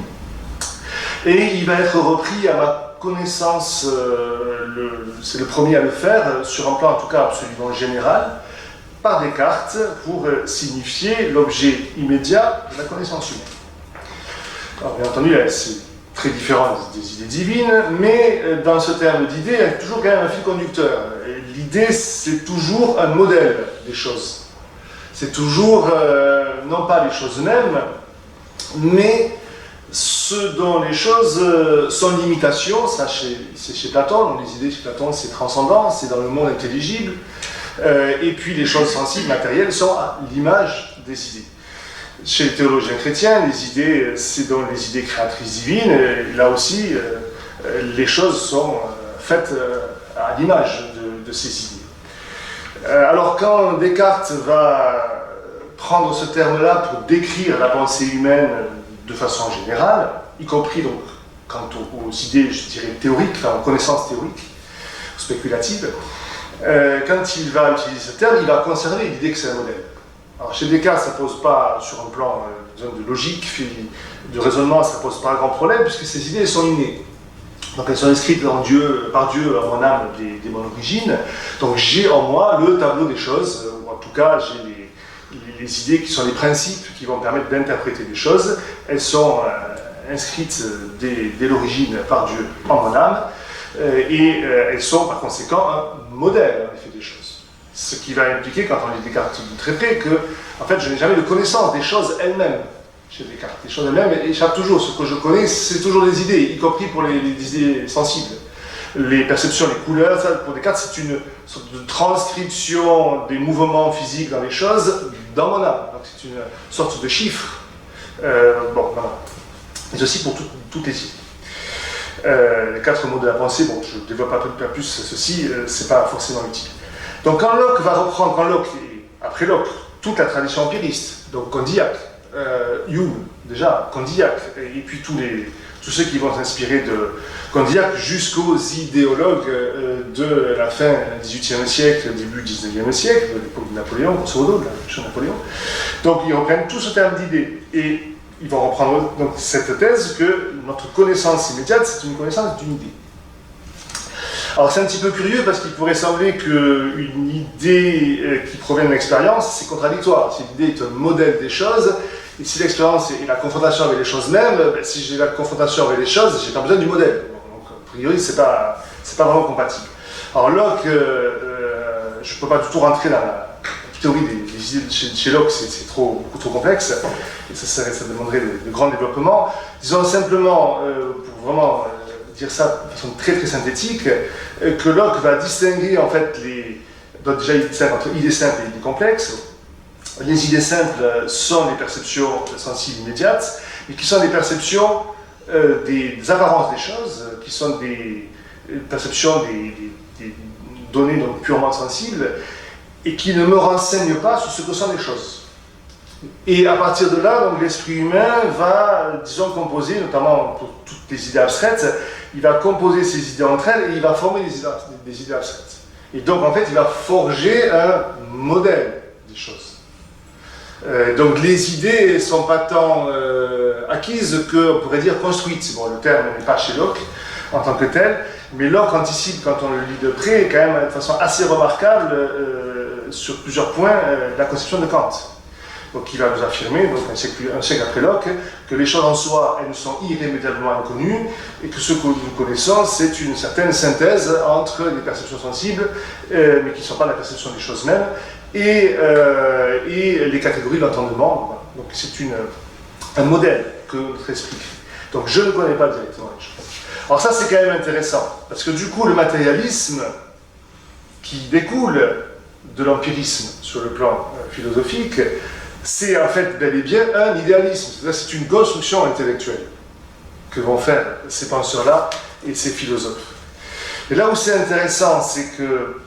Et il va être repris, à ma connaissance, c'est le premier à le faire, sur un plan en tout cas absolument général, par Descartes, pour signifier l'objet immédiat de la connaissance humaine. Alors bien entendu, c'est très différent des idées divines, mais dans ce terme d'idée, il y a toujours quand même un fil conducteur. L'idée, c'est toujours un modèle des choses. C'est toujours, non pas les choses mêmes, mais ce dont les choses sont l'imitation. Ça, c'est chez Platon. Les idées chez Platon, c'est transcendant, c'est dans le monde intelligible. Et puis les choses sensibles, matérielles, sont à l'image des idées. Chez les théologiens chrétiens, les idées, c'est donc les idées créatrices divines, et là aussi, les choses sont faites à l'image de ces idées. Alors quand Descartes va prendre ce terme-là pour décrire la pensée humaine de façon générale, y compris donc quant aux idées, je dirais, théoriques, enfin aux connaissances théoriques, spéculatives, quand il va utiliser ce terme, il va conserver l'idée que c'est un modèle. Alors chez Descartes, ça ne pose pas, sur un plan de logique, de raisonnement, ça ne pose pas un grand problème, puisque ces idées sont innées. Donc elles sont inscrites par Dieu en mon âme dès mon origine. Donc j'ai en moi le tableau des choses, ou en tout cas j'ai les idées qui sont les principes qui vont permettre d'interpréter les choses. Elles sont inscrites dès l'origine par Dieu en mon âme, et elles sont par conséquent un modèle en effet des choses. Ce qui va impliquer, quand on lit Descartes de très près, que en fait je n'ai jamais de connaissance des choses elles-mêmes chez Descartes. Les choses elles-mêmes échappent toujours. Ce que je connais, c'est toujours des idées, y compris pour les idées sensibles. Les perceptions, les couleurs, ça, pour Descartes, c'est une sorte de transcription des mouvements physiques dans les choses dans mon âme. Donc c'est une sorte de chiffre. Voilà. Et aussi pour toutes les idées. Les 4 mots de la pensée, bon, je ne développe pas plus ceci, c'est pas forcément utile. Donc quand Locke va reprendre, après Locke, toute la tradition empiriste, donc Condillac, Hume, déjà, Condillac, et puis tous ceux qui vont s'inspirer de Condillac jusqu'aux idéologues de la fin du XVIIIe siècle, début du XIXe siècle, de l'époque de Napoléon, grosso modo, de la révolution de Napoléon. Donc ils reprennent tout ce terme d'idée, et ils vont reprendre donc cette thèse que notre connaissance immédiate, c'est une connaissance d'une idée. Alors c'est un petit peu curieux parce qu'il pourrait sembler qu'une idée qui provient d'une expérience, c'est contradictoire. Si l'idée est un modèle des choses, et si l'expérience est la confrontation avec les choses mêmes, si j'ai la confrontation avec les choses, j'ai pas besoin du modèle. Donc a priori, c'est pas vraiment compatible. Alors Locke, je ne peux pas du tout rentrer dans la théorie des idées chez Locke, c'est beaucoup trop complexe, et ça demanderait de grands développements. Disons simplement, pour vraiment dire ça de façon très très synthétique, que Locke va distinguer en fait déjà entre idées simples et idées complexes. Les idées simples sont les perceptions sensibles immédiates, mais qui sont des perceptions des apparences des choses, qui sont des perceptions des données donc purement sensibles, et qui ne me renseignent pas sur ce que sont les choses. Et à partir de là, donc, l'esprit humain va, disons, composer, notamment pour toutes les idées abstraites, il va composer ces idées entre elles et il va former des idées abstraites. Et donc, en fait, il va forger un modèle des choses. Donc, les idées ne sont pas tant acquises qu'on pourrait dire construites. Bon, le terme n'est pas chez Locke en tant que tel, mais Locke anticipe, quand on le lit de près, quand même de façon assez remarquable, sur plusieurs points, la conception de Kant. Donc il va nous affirmer, donc un siècle après Locke, que les choses en soi, elles nous sont irrémédiablement inconnues, et que ce que nous connaissons, c'est une certaine synthèse entre les perceptions sensibles, mais qui ne sont pas la perception des choses mêmes, et les catégories de l'entendement. Donc c'est un modèle que notre esprit crée. Donc je ne connais pas directement les choses. Alors ça, c'est quand même intéressant, parce que du coup, le matérialisme qui découle de l'empirisme sur le plan philosophique, c'est en fait bel et bien un idéalisme, c'est-à-dire c'est une construction intellectuelle que vont faire ces penseurs-là et ces philosophes. Et là où c'est intéressant, c'est que,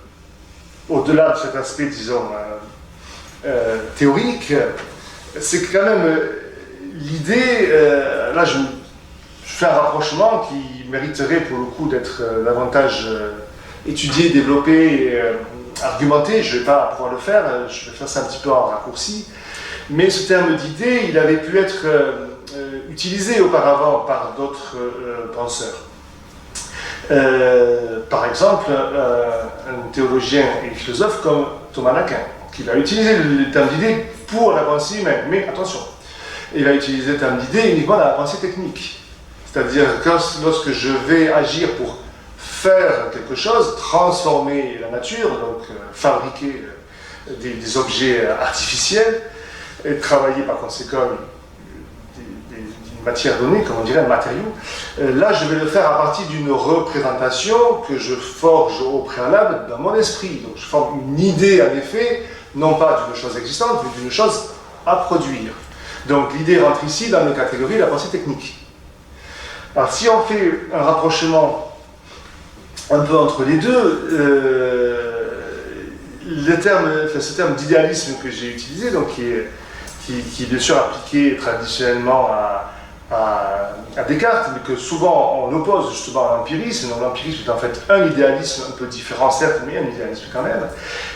au-delà de cet aspect, disons, théorique, c'est que quand même l'idée, là je fais un rapprochement qui mériterait pour le coup d'être davantage étudié, développé, argumenté. Je ne vais pas pouvoir le faire, je vais faire ça un petit peu en raccourci. Mais ce terme d'idée, il avait pu être utilisé auparavant par d'autres penseurs. Par exemple, un théologien et philosophe comme Thomas d'Aquin, qui va utiliser le terme d'idée pour la pensée humaine. Mais attention, il va utiliser le terme d'idée uniquement dans la pensée technique. C'est-à-dire que lorsque je vais agir pour faire quelque chose, transformer la nature, donc fabriquer des objets artificiels, et travailler par conséquent d'une matière donnée, comme on dirait un matériau, là je vais le faire à partir d'une représentation que je forge au préalable dans mon esprit. Donc je forme une idée en effet, non pas d'une chose existante, mais d'une chose à produire. Donc l'idée rentre ici dans la catégorie de la pensée technique. Alors si on fait un rapprochement un peu entre les deux, ce terme d'idéalisme que j'ai utilisé, donc qui est bien sûr appliqué traditionnellement à Descartes, mais que souvent on oppose justement à l'empirisme. Donc l'empirisme est en fait un idéalisme un peu différent, certes, mais un idéalisme quand même.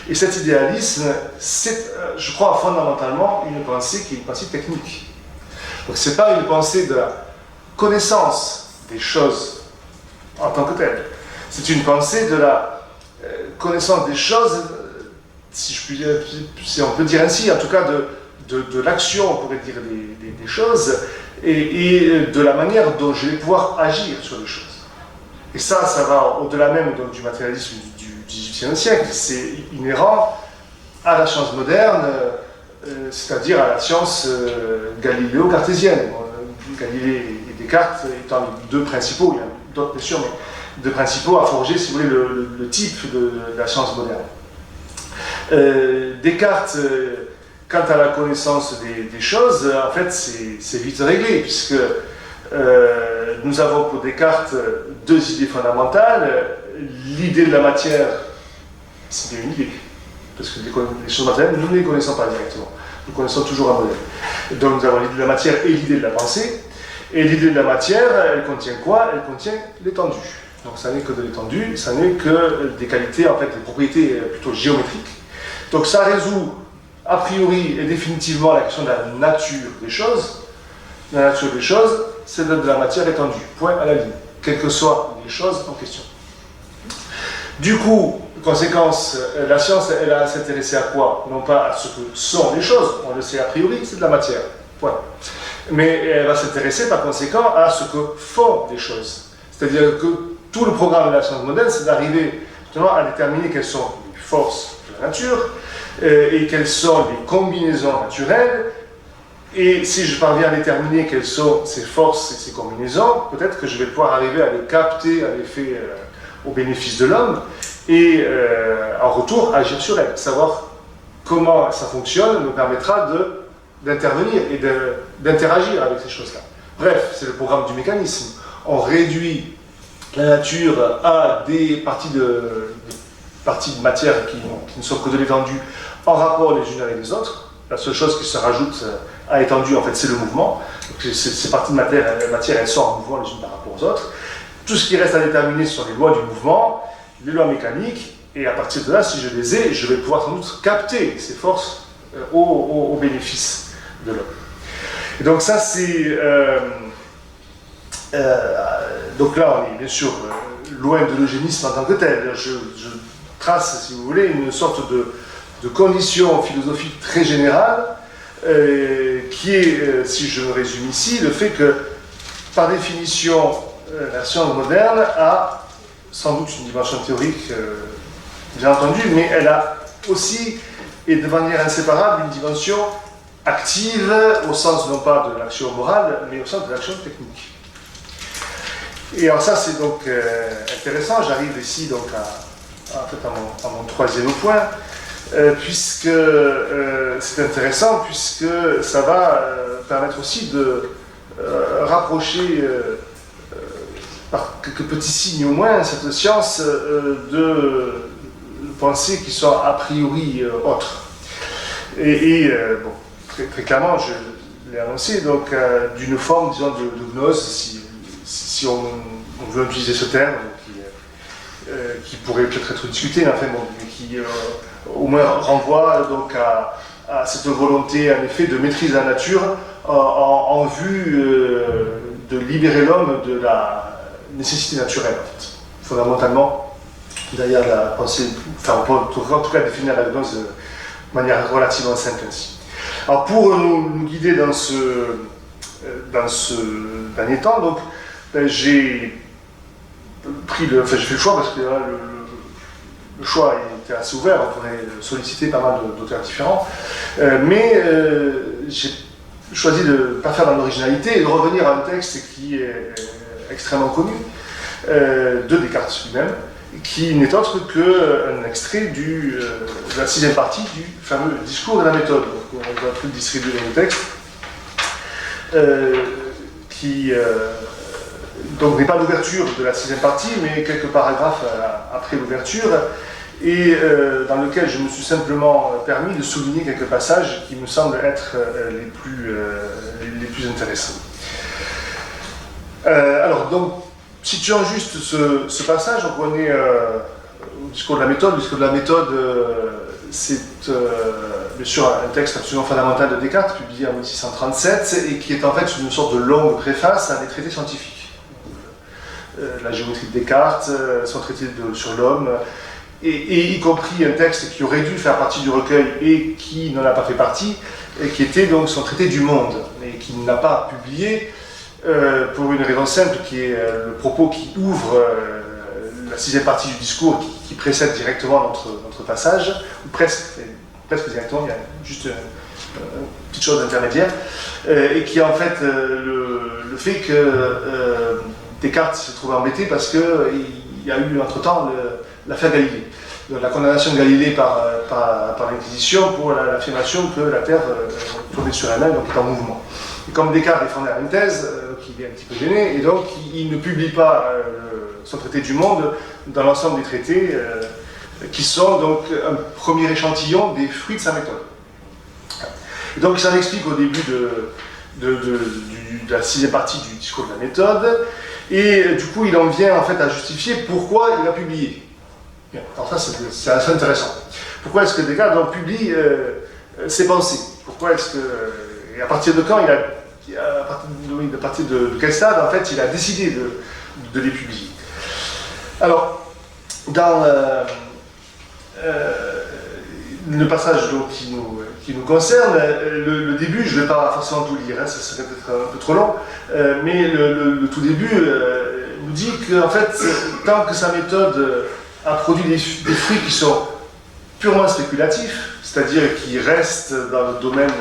Et cet idéalisme, c'est, je crois, fondamentalement une pensée qui est une pensée technique. Donc c'est pas une pensée de la connaissance des choses en tant que telles. C'est une pensée de la connaissance des choses, si on peut dire ainsi, en tout cas de l'action, on pourrait dire des choses, et de la manière dont je vais pouvoir agir sur les choses. Et ça va au-delà même donc, du matérialisme du XVIIIe siècle. C'est inhérent à la science moderne, c'est-à-dire à la science galiléo-cartésienne. Galilée et Descartes étant les deux principaux, il y a d'autres bien sûr, mais deux principaux à forger, si vous voulez, le type de la science moderne. Descartes, quant à la connaissance des choses, en fait, c'est vite réglé, puisque nous avons pour Descartes deux idées fondamentales. L'idée de la matière, c'est bien une idée, parce que les choses matérielles, nous ne les connaissons pas directement. Nous connaissons toujours un modèle. Donc nous avons l'idée de la matière et l'idée de la pensée. Et l'idée de la matière, elle contient quoi? Elle contient l'étendue. Donc ça n'est que de l'étendue, ça n'est que des qualités, en fait, des propriétés plutôt géométriques. Donc ça résout a priori et définitivement la question de la nature des choses. La nature des choses, c'est de la matière étendue, point à la ligne, quelles que soient les choses en question. Du coup, conséquence, la science, elle a s'intéressé à quoi? Non pas à ce que sont les choses, on le sait a priori, c'est de la matière, point. Mais elle va s'intéresser par conséquent à ce que font les choses. C'est-à-dire que tout le programme de la science moderne, c'est d'arriver justement à déterminer quelles sont les forces de la nature et quelles sont les combinaisons naturelles. Et si je parviens à déterminer quelles sont ces forces et ces combinaisons, peut-être que je vais pouvoir arriver à les capter à l'effet au bénéfice de l'homme et en retour agir sur elles. Savoir comment ça fonctionne me permettra d'intervenir et d'interagir avec ces choses-là. Bref, c'est le programme du mécanisme. On réduit la nature à des parties de matière qui ne sont que de l'étendue en rapport les unes avec les autres. La seule chose qui se rajoute à l'étendue, en fait, c'est le mouvement. Donc, ces parties de matière, elles sont en mouvement les unes par rapport aux autres. Tout ce qui reste à déterminer ce sont les lois du mouvement, les lois mécaniques, et à partir de là, si je les ai, je vais pouvoir sans doute capter ces forces au bénéfice de l'homme. Et donc ça, c'est... donc là, on est bien sûr loin de l'eugénisme en tant que tel. Je trace, si vous voulez, une sorte de condition philosophique très générale qui est, si je me résume ici, le fait que, par définition, la science moderne a sans doute une dimension théorique, bien entendu, mais elle a aussi, et de manière inséparable, une dimension active, au sens non pas de l'action morale, mais au sens de l'action technique. Et alors ça, c'est donc intéressant. J'arrive ici donc à mon troisième point, puisque c'est intéressant, puisque ça va permettre aussi de rapprocher, par quelques petits signes au moins, cette science de pensées qui sont a priori autres. Bon, très clairement, l'ai annoncé, donc d'une forme, disons, de gnose, si on veut utiliser ce terme, qui pourrait peut-être être discuté, mais enfin bon, qui au moins renvoie donc à cette volonté, en effet, de maîtrise de la nature en vue de libérer l'homme de la nécessité naturelle, en fait. Fondamentalement, derrière la pensée, enfin, on peut en tout cas définir la gnose de manière relativement simple ainsi. Alors, pour nous guider dans ce dernier temps, donc, j'ai fait le choix parce que le choix était assez ouvert, on pourrait solliciter pas mal d'auteurs différents, mais j'ai choisi de ne pas faire dans l'originalité et de revenir à un texte qui est extrêmement connu, de Descartes lui-même, qui n'est autre qu'un extrait de la 6e partie du fameux discours de la méthode. Donc, on va tout distribuer dans le texte, qui donc n'est pas l'ouverture de la 6e partie, mais quelques paragraphes après l'ouverture, et dans lequel je me suis simplement permis de souligner quelques passages qui me semblent être les plus intéressants. Alors, donc, situant juste ce passage, on est au discours de la méthode. Le discours de la méthode, c'est bien sûr un texte absolument fondamental de Descartes, publié en 1637, et qui est en fait une sorte de longue préface à des traités scientifiques. La géométrie de Descartes, son traité sur l'homme, et y compris un texte qui aurait dû faire partie du recueil et qui n'en a pas fait partie, et qui était donc son traité du monde, et qui n'a pas publié pour une raison simple, qui est le propos qui ouvre la 6e partie du discours, qui précède directement notre passage, ou presque directement, il y a juste une petite chose intermédiaire, et qui est en fait le fait que Descartes se trouve embêté parce qu'il y a eu entre-temps l'affaire Galilée. La condamnation de Galilée par l'Inquisition pour l'affirmation que la Terre tournait sur elle-même, donc est en mouvement. Et comme Descartes défendait une thèse, il est un petit peu gêné, et donc il ne publie pas son traité du monde dans l'ensemble des traités, qui sont donc un premier échantillon des fruits de sa méthode. Et donc il s'en explique au début de la 6e partie du discours de la méthode, et du coup il en vient en fait à justifier pourquoi il a publié. Bien. Alors ça c'est assez intéressant. Pourquoi est-ce que Descartes donc publie ses pensées? Pourquoi est-ce que... et à partir de quand à partir de quel stade en fait il a décidé de les publier? Alors, dans le passage donc, qui nous concerne, le début, je ne vais pas forcément tout lire, ça serait peut-être un peu trop long, mais le tout début nous dit qu'en fait, tant que sa méthode a produit des fruits qui sont purement spéculatifs, c'est-à-dire qui restent dans le domaine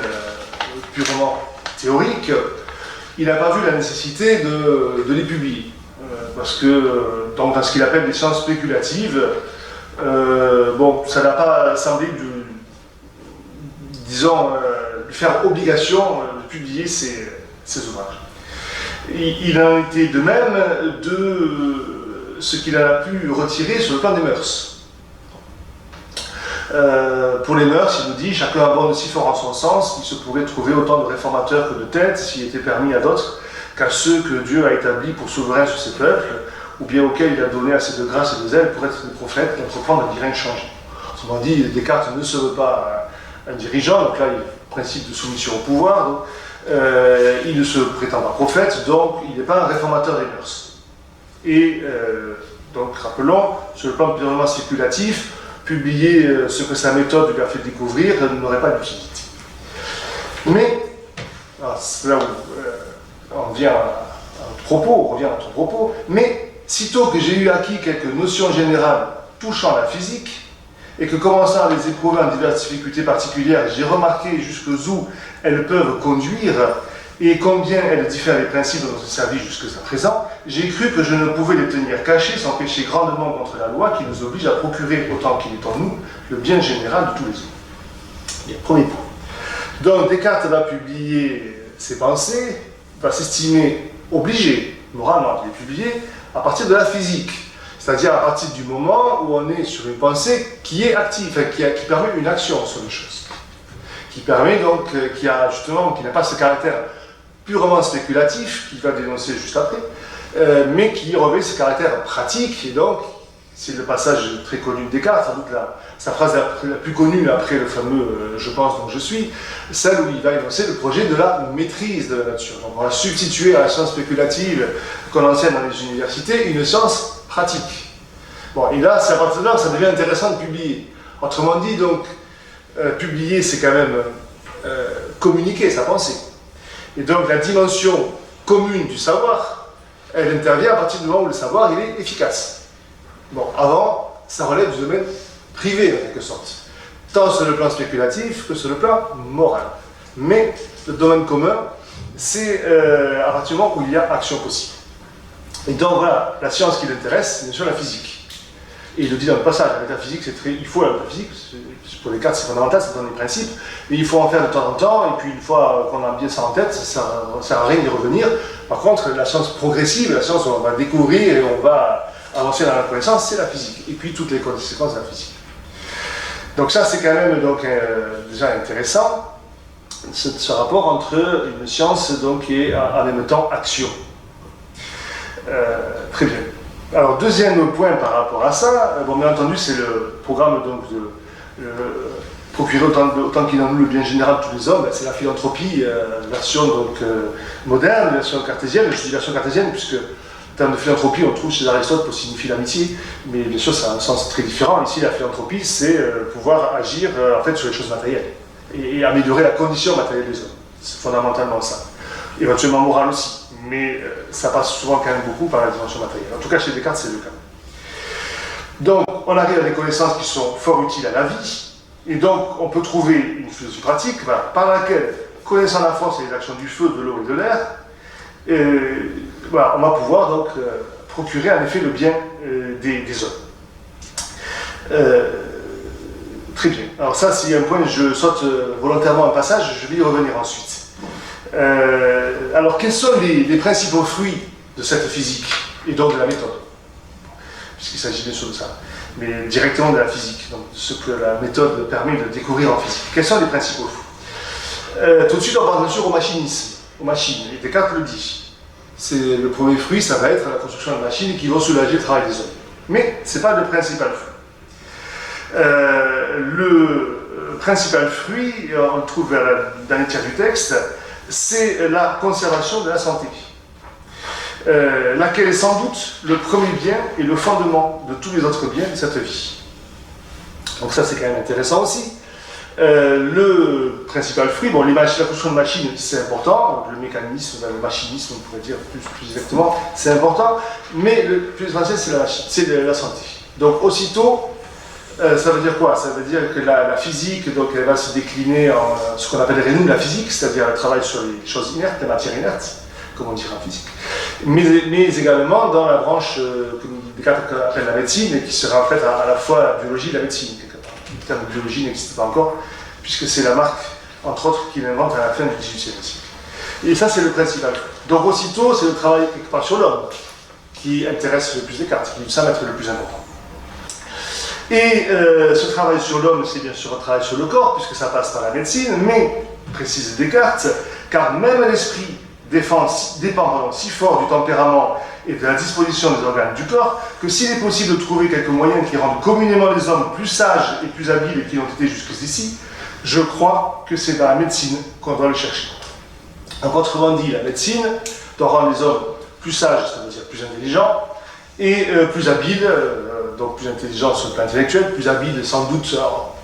purement théorique, il n'a pas vu la nécessité de les publier. Parce que, donc, dans ce qu'il appelle des sciences spéculatives, bon, ça n'a pas semblé disons, lui faire obligation de publier ses ouvrages. Il en était de même de ce qu'il a pu retirer sur le plan des mœurs. Pour les mœurs, il nous dit « Chacun abonde si fort en son sens, il se pourrait trouver autant de réformateurs que de têtes, s'il était permis à d'autres, qu'à ceux que Dieu a établis pour souverains sur ses peuples, ou bien auxquels il a donné assez de grâce et de zèle pour être des prophètes, d'entreprendre un divin changement. » Autrement dit, Descartes ne se veut pas un dirigeant, donc là il y a le principe de soumission au pouvoir, donc, il ne se prétend pas prophète, donc il n'est pas un réformateur des mœurs. Et donc rappelons, sur le plan purement spéculatif, publier ce que sa méthode lui a fait découvrir n'aurait pas d'utilité. Mais, c'est là où on revient à notre propos, mais sitôt que j'ai eu acquis quelques notions générales touchant la physique, et que commençant à les éprouver en diverses difficultés particulières, j'ai remarqué jusqu'où elles peuvent conduire, et combien elles diffèrent des principes dont on s'est servi jusqu'à présent, j'ai cru que je ne pouvais les tenir cachés sans pécher grandement contre la loi qui nous oblige à procurer, autant qu'il est en nous, le bien général de tous les hommes. Bien, premier point. Donc Descartes va publier ses pensées, va s'estimer obligé, moralement, de les publier à partir de la physique, c'est-à-dire à partir du moment où on est sur une pensée qui est active, qui permet une action sur les choses, qui permet donc, qui n'a pas ce caractère purement spéculatif, qu'il va dénoncer juste après, mais qui revêt ce caractère pratique, et donc, c'est le passage très connu de Descartes, sans doute sa phrase la plus connue après le fameux « je pense donc je suis », celle où il va énoncer le projet de la maîtrise de la nature. Donc on va substituer à la science spéculative qu'on enseigne dans les universités une science pratique. Bon, et là, c'est à partir de là que ça devient intéressant de publier. Autrement dit, donc, publier, c'est quand même communiquer sa pensée. Et donc la dimension commune du savoir, elle intervient à partir du moment où le savoir il est efficace. Bon, avant, ça relève du domaine privé en quelque sorte, tant sur le plan spéculatif que sur le plan moral. Mais le domaine commun, c'est à partir du moment où il y a action possible. Et donc voilà, la science qui l'intéresse, c'est bien sûr la physique. Et il le dit dans le passage, la métaphysique, il faut la métaphysique, pour les cartes c'est fondamental, c'est dans les principes, mais il faut en faire de temps en temps, et puis une fois qu'on a bien ça en tête, ça ne sert à rien d'y revenir. Par contre, la science progressive, la science où on va découvrir et on va avancer dans la connaissance, c'est la physique, et puis toutes les conséquences de la physique. Donc ça, c'est quand même donc, déjà intéressant, ce rapport entre une science donc, et en même temps action. Très bien. Alors, deuxième point par rapport à ça, bon, bien entendu, c'est le programme donc, de procurer autant qu'il en nous le bien général de tous les hommes, c'est la philanthropie, version donc, moderne, version cartésienne. Je dis version cartésienne puisque en termes de philanthropie, on trouve chez Aristote pour signifier l'amitié, mais bien sûr, ça a un sens très différent. Ici, la philanthropie, c'est pouvoir agir en fait, sur les choses matérielles et améliorer la condition matérielle des hommes. C'est fondamentalement ça. Éventuellement morale aussi. Mais ça passe souvent quand même beaucoup par la dimension matérielle. En tout cas, chez Descartes, c'est le cas. Donc, on arrive à des connaissances qui sont fort utiles à la vie, et donc on peut trouver une philosophie pratique par laquelle, connaissant la force et les actions du feu, de l'eau et de l'air, voilà, on va pouvoir donc procurer en effet le bien des hommes. Très bien. Alors ça, c'est un point, je saute volontairement un passage, je vais y revenir ensuite. Alors, quels sont les principaux fruits de cette physique et donc de la méthode? Puisqu'il s'agit bien sûr de ça, mais directement de la physique, donc de ce que la méthode permet de découvrir en physique. Quels sont les principaux fruits? Tout de suite, on parle bien sûr au machinisme, aux machines, et Descartes le dit. C'est le premier fruit, ça va être la construction de machines qui vont soulager le travail des hommes. Mais ce n'est pas le principal fruit. Le principal fruit, on le trouve vers la dernière tiers du texte, c'est la conservation de la santé, laquelle est sans doute le premier bien et le fondement de tous les autres biens de cette vie. Donc ça c'est quand même intéressant aussi. Le principal fruit, bon, la construction de machines c'est important, donc le mécanisme, le machinisme on pourrait dire plus exactement, c'est important, mais le plus essentiel c'est la santé. Donc aussitôt, ça veut dire quoi? Ça veut dire que la physique, donc, elle va se décliner en ce qu'on appellerait nous la physique, c'est-à-dire le travail sur les choses inertes, les matières inertes, comme on dirait en physique, mais également dans la branche que Descartes appelle la médecine, et qui sera en fait à la fois la biologie et la médecine, quelque part. Le terme de biologie n'existe pas encore, puisque c'est la marque, entre autres, qu'il invente à la fin du XVIIIe siècle. Et ça, c'est le principal. Donc aussitôt, c'est le travail quelque part sur l'homme qui intéresse le plus Descartes, qui lui semble être le plus important. Et ce travail sur l'homme, c'est bien sûr un travail sur le corps, puisque ça passe par la médecine, mais, précise Descartes, car même l'esprit dépend si fort du tempérament et de la disposition des organes du corps, que s'il est possible de trouver quelques moyens qui rendent communément les hommes plus sages et plus habiles qu'ils n'ont été jusqu'ici, je crois que c'est dans la médecine qu'on doit le chercher. Donc, autrement dit, la médecine doit rendre les hommes plus sages, ça veut dire plus intelligents, et plus habiles, donc plus intelligents sur le plan intellectuel, plus habiles sans doute, alors,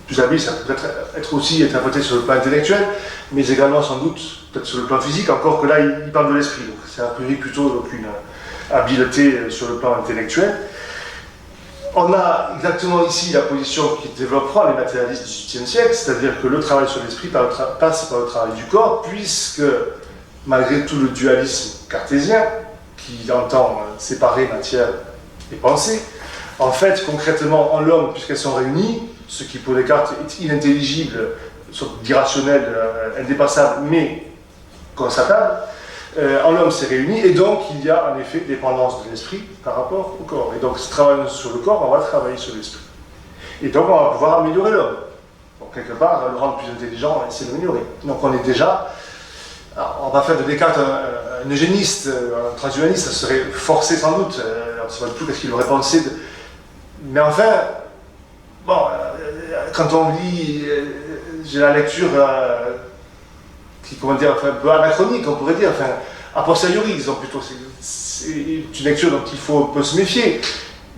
plus habiles ça peut être aussi interprété sur le plan intellectuel, mais également sans doute peut-être sur le plan physique, encore que là il parle de l'esprit, donc c'est un peu plutôt qu'une habileté sur le plan intellectuel. On a exactement ici la position qui développera les matérialistes du XVIIIe siècle, c'est-à-dire que le travail sur l'esprit passe par le travail du corps, puisque malgré tout le dualisme cartésien, qui entend séparer matière et pensée, en fait, concrètement, en l'homme, puisqu'elles sont réunies, ce qui pour Descartes est inintelligible, une sorte d'irrationnel, indépassable, mais constatable, en l'homme c'est réuni, et donc il y a en effet dépendance de l'esprit par rapport au corps. Et donc, si travaillons sur le corps, on va travailler sur l'esprit. Et donc, on va pouvoir améliorer l'homme. Donc, quelque part, le rendre plus intelligent et essayer de l'améliorer. Donc on est déjà, alors, on va faire de Descartes un eugéniste, un transhumaniste, ça serait forcé sans doute, on ne sait pas du tout qu'est-ce qu'il aurait pensé. Mais enfin, bon, quand on lit, j'ai la lecture qui, comment dire, enfin, un peu anachronique, on pourrait dire, enfin, a posteriori, disons plutôt, c'est une lecture dont il faut se méfier,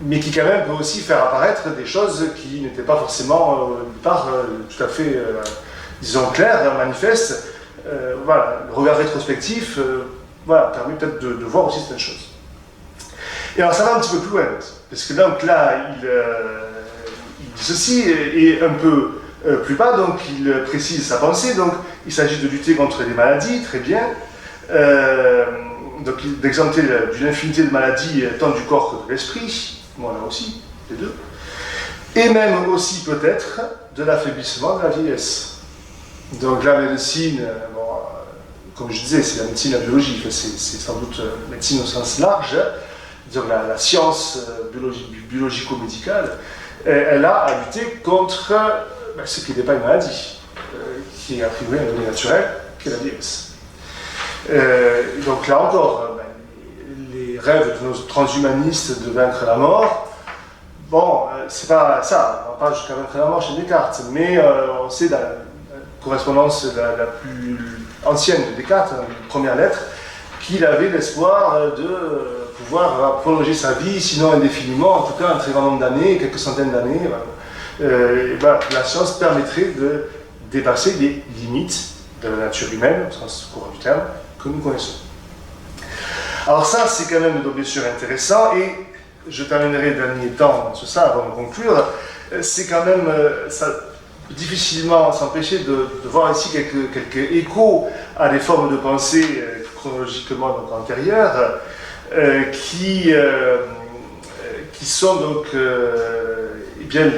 mais qui quand même peut aussi faire apparaître des choses qui n'étaient pas forcément tout à fait, disons, claires, manifestes. Voilà, le regard rétrospectif voilà, permet peut-être de voir aussi certaines choses. Et alors ça va un petit peu plus loin, parce que donc là, il dit ceci, et un peu plus bas, donc il précise sa pensée, donc il s'agit de lutter contre les maladies, très bien, donc d'exempter d'une infinité de maladies tant du corps que de l'esprit, voilà aussi, les deux, et même aussi peut-être de l'affaiblissement de la vieillesse. Donc la médecine, bon, comme je disais, c'est la médecine, la biologie, c'est sans doute la médecine au sens large, disons la science biologico-médicale, elle a à lutter contre ce qui n'est pas une maladie, qui est a priori un donné naturel, qui est la vieillesse. Donc là encore, les rêves de nos transhumanistes de vaincre la mort, bon, c'est pas ça, on va pas jusqu'à vaincre la mort chez Descartes, mais on sait dans la correspondance la plus ancienne de Descartes, la première lettre, qu'il avait l'espoir de pouvoir prolonger sa vie, sinon indéfiniment, en tout cas un très grand nombre d'années, quelques centaines d'années. La science permettrait de dépasser les limites de la nature humaine, au sens courant du terme, que nous connaissons. Alors ça, c'est quand même bien sûr intéressant, et je terminerai dernier temps sur ça avant de conclure. C'est quand même ça, difficilement s'empêcher de voir ici quelques échos à des formes de pensée chronologiquement donc antérieures, qui sont donc bien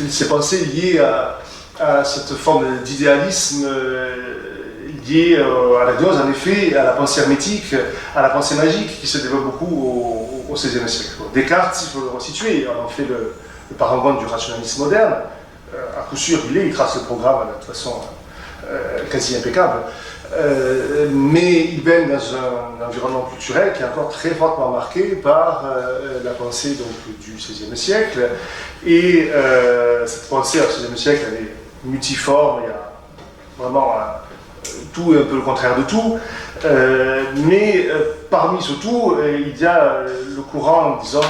ces pensées liées à cette forme d'idéalisme liée à la gnose, en effet, à la pensée hermétique, à la pensée magique qui se développe beaucoup au XVIe siècle. Descartes, il faut le resituer, on en fait le parangon du rationalisme moderne. À coup sûr, il trace le programme de façon quasi impeccable. Mais il baigne dans un environnement culturel qui est encore très fortement marqué par la pensée donc, du XVIe siècle. Et cette pensée au XVIe siècle, elle est multiforme, il y a vraiment tout et un peu le contraire de tout. Mais parmi ce tout, il y a le courant, disons,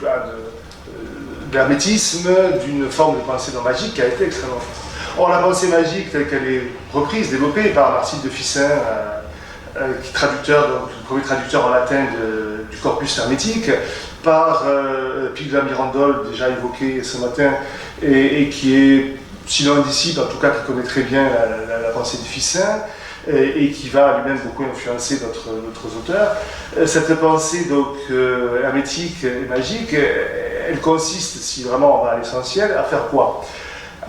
de l'hermétisme, d'une forme de pensée non magique qui a été extrêmement forte. Or, la pensée magique, telle qu'elle est reprise, développée par Marcille de Ficin, qui est le premier traducteur en latin du corpus hermétique, par Pie de la Mirandole, déjà évoqué ce matin, et qui est, sinon un disciple, en tout cas qui connaît très bien la pensée de Ficin, et qui va lui-même beaucoup influencer d'autres auteurs. Cette pensée donc hermétique et magique, elle consiste, si vraiment on va à l'essentiel, à faire quoi ?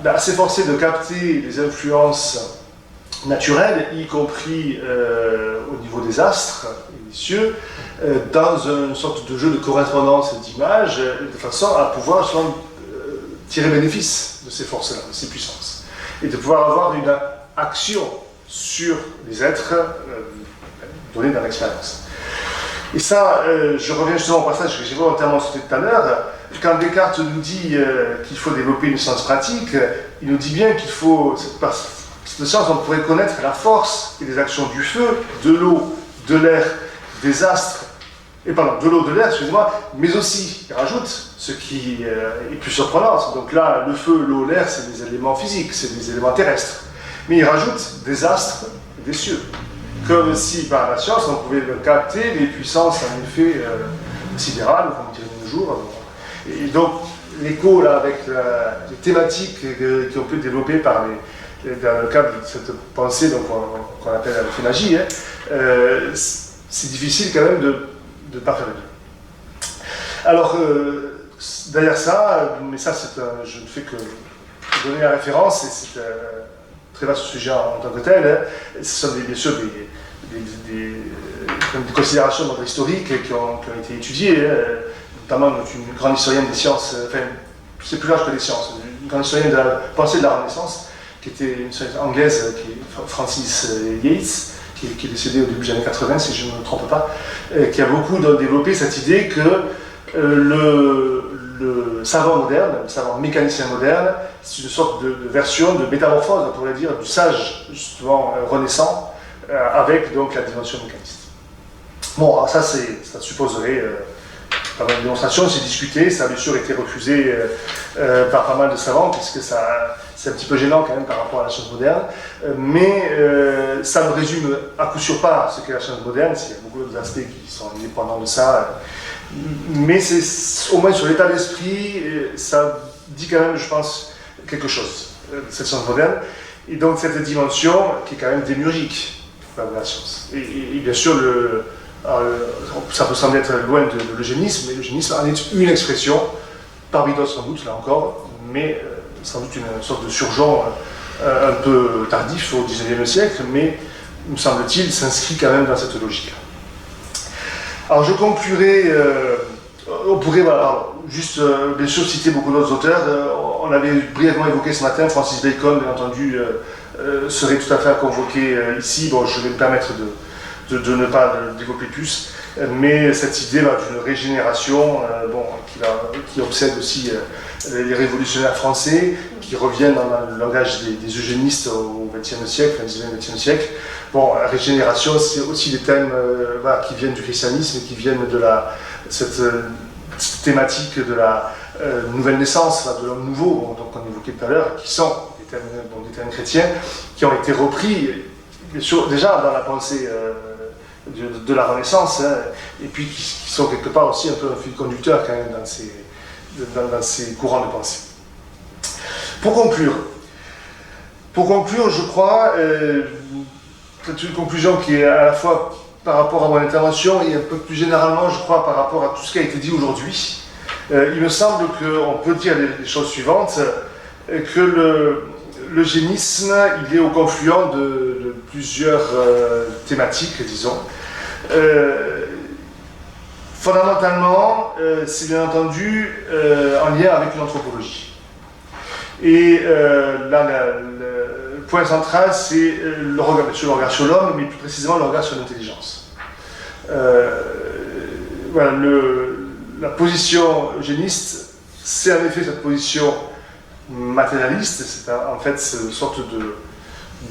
À s'efforcer de capter les influences naturelles, y compris au niveau des astres et des cieux, dans une sorte de jeu de correspondance d'images, de façon à pouvoir tirer bénéfice de ces forces-là, de ces puissances, et de pouvoir avoir une action sur les êtres donnés dans l'expérience. Et ça, je reviens justement au passage que j'ai volontairement cité tout à l'heure. Quand Descartes nous dit qu'il faut développer une science pratique, il nous dit bien qu'il faut, cette science, on pourrait connaître la force et les actions du feu, de l'eau, de l'air, des astres, de l'eau, de l'air, excusez-moi, mais aussi, il rajoute, ce qui est plus surprenant, donc là, le feu, l'eau, l'air, c'est des éléments physiques, c'est des éléments terrestres, mais il rajoute des astres et des cieux. Comme si par la science on pouvait capter les puissances en effet sidérales, comme on dirait de nos jours. Et donc l'écho là avec les thématiques qui ont pu être développées dans le cadre de cette pensée qu'on appelle la magie, c'est difficile quand même de ne pas faire les deux. Alors derrière ça, mais ça je ne fais que donner la référence, et c'est très vaste sujet en tant que tel, ce sont bien sûr des considérations historiques qui ont été étudiées, notamment une grande historienne des sciences, enfin, c'est plus large que des sciences, grande historienne de la pensée de la Renaissance, qui était une historienne anglaise, qui est Frances Yates, qui est décédée au début des années 80, si je ne me trompe pas, qui a beaucoup développé cette idée que le savant moderne, le savant mécanicien moderne, c'est une sorte de version, de métamorphose, on pourrait dire, du sage, justement, renaissant, avec donc la dimension mécaniste. Bon, alors ça supposerait pas mal de démonstrations, c'est discuté, ça a bien sûr été refusé par pas mal de savants, puisque c'est un petit peu gênant quand même par rapport à la science moderne, mais ça ne résume à coup sûr pas ce qu'est la science moderne, il y a beaucoup d'autres aspects qui sont indépendants de ça, mais c'est au moins sur l'état d'esprit, ça dit quand même, je pense, quelque chose, cette science moderne, et donc cette dimension qui est quand même démiurgique de la science. Et bien sûr, ça peut sembler être loin de l'eugénisme, mais l'eugénisme en est une expression, parmi d'autres sans doute, là encore, mais sans doute une sorte de surgeon un peu tardif au XIXe siècle, mais, me semble-t-il, s'inscrit quand même dans cette logique. Alors je conclurai, on pourrait juste bien sûr citer beaucoup d'autres auteurs, on avait brièvement évoqué ce matin, Francis Bacon, bien entendu, serait tout à fait à convoquer ici, bon je vais me permettre de ne pas le développer plus, mais cette idée d'une régénération qui obsède aussi les révolutionnaires français, qui reviennent dans le langage des eugénistes au XXe siècle, XIXe siècle. Bon, la régénération, c'est aussi des thèmes qui viennent du christianisme et qui viennent de cette thématique de la nouvelle naissance, de l'homme nouveau, donc on évoquait tout à l'heure, qui sont des thèmes chrétiens, qui ont été repris, bien sûr, déjà dans la pensée de la Renaissance, et puis qui sont quelque part aussi un peu un fil conducteur quand même dans ces courants de pensée. Pour conclure, je crois, c'est une conclusion qui est à la fois par rapport à mon intervention et un peu plus généralement, je crois, par rapport à tout ce qui a été dit aujourd'hui. Il me semble qu'on peut dire les choses suivantes, que l'eugénisme, il est au confluent de plusieurs thématiques, disons. Fondamentalement, c'est bien entendu en lien avec une anthropologie. Et là, le point central, c'est le regard sur l'homme, mais plus précisément le regard sur l'intelligence. Voilà, la position eugéniste, c'est en effet cette position matérialiste, c'est en fait une sorte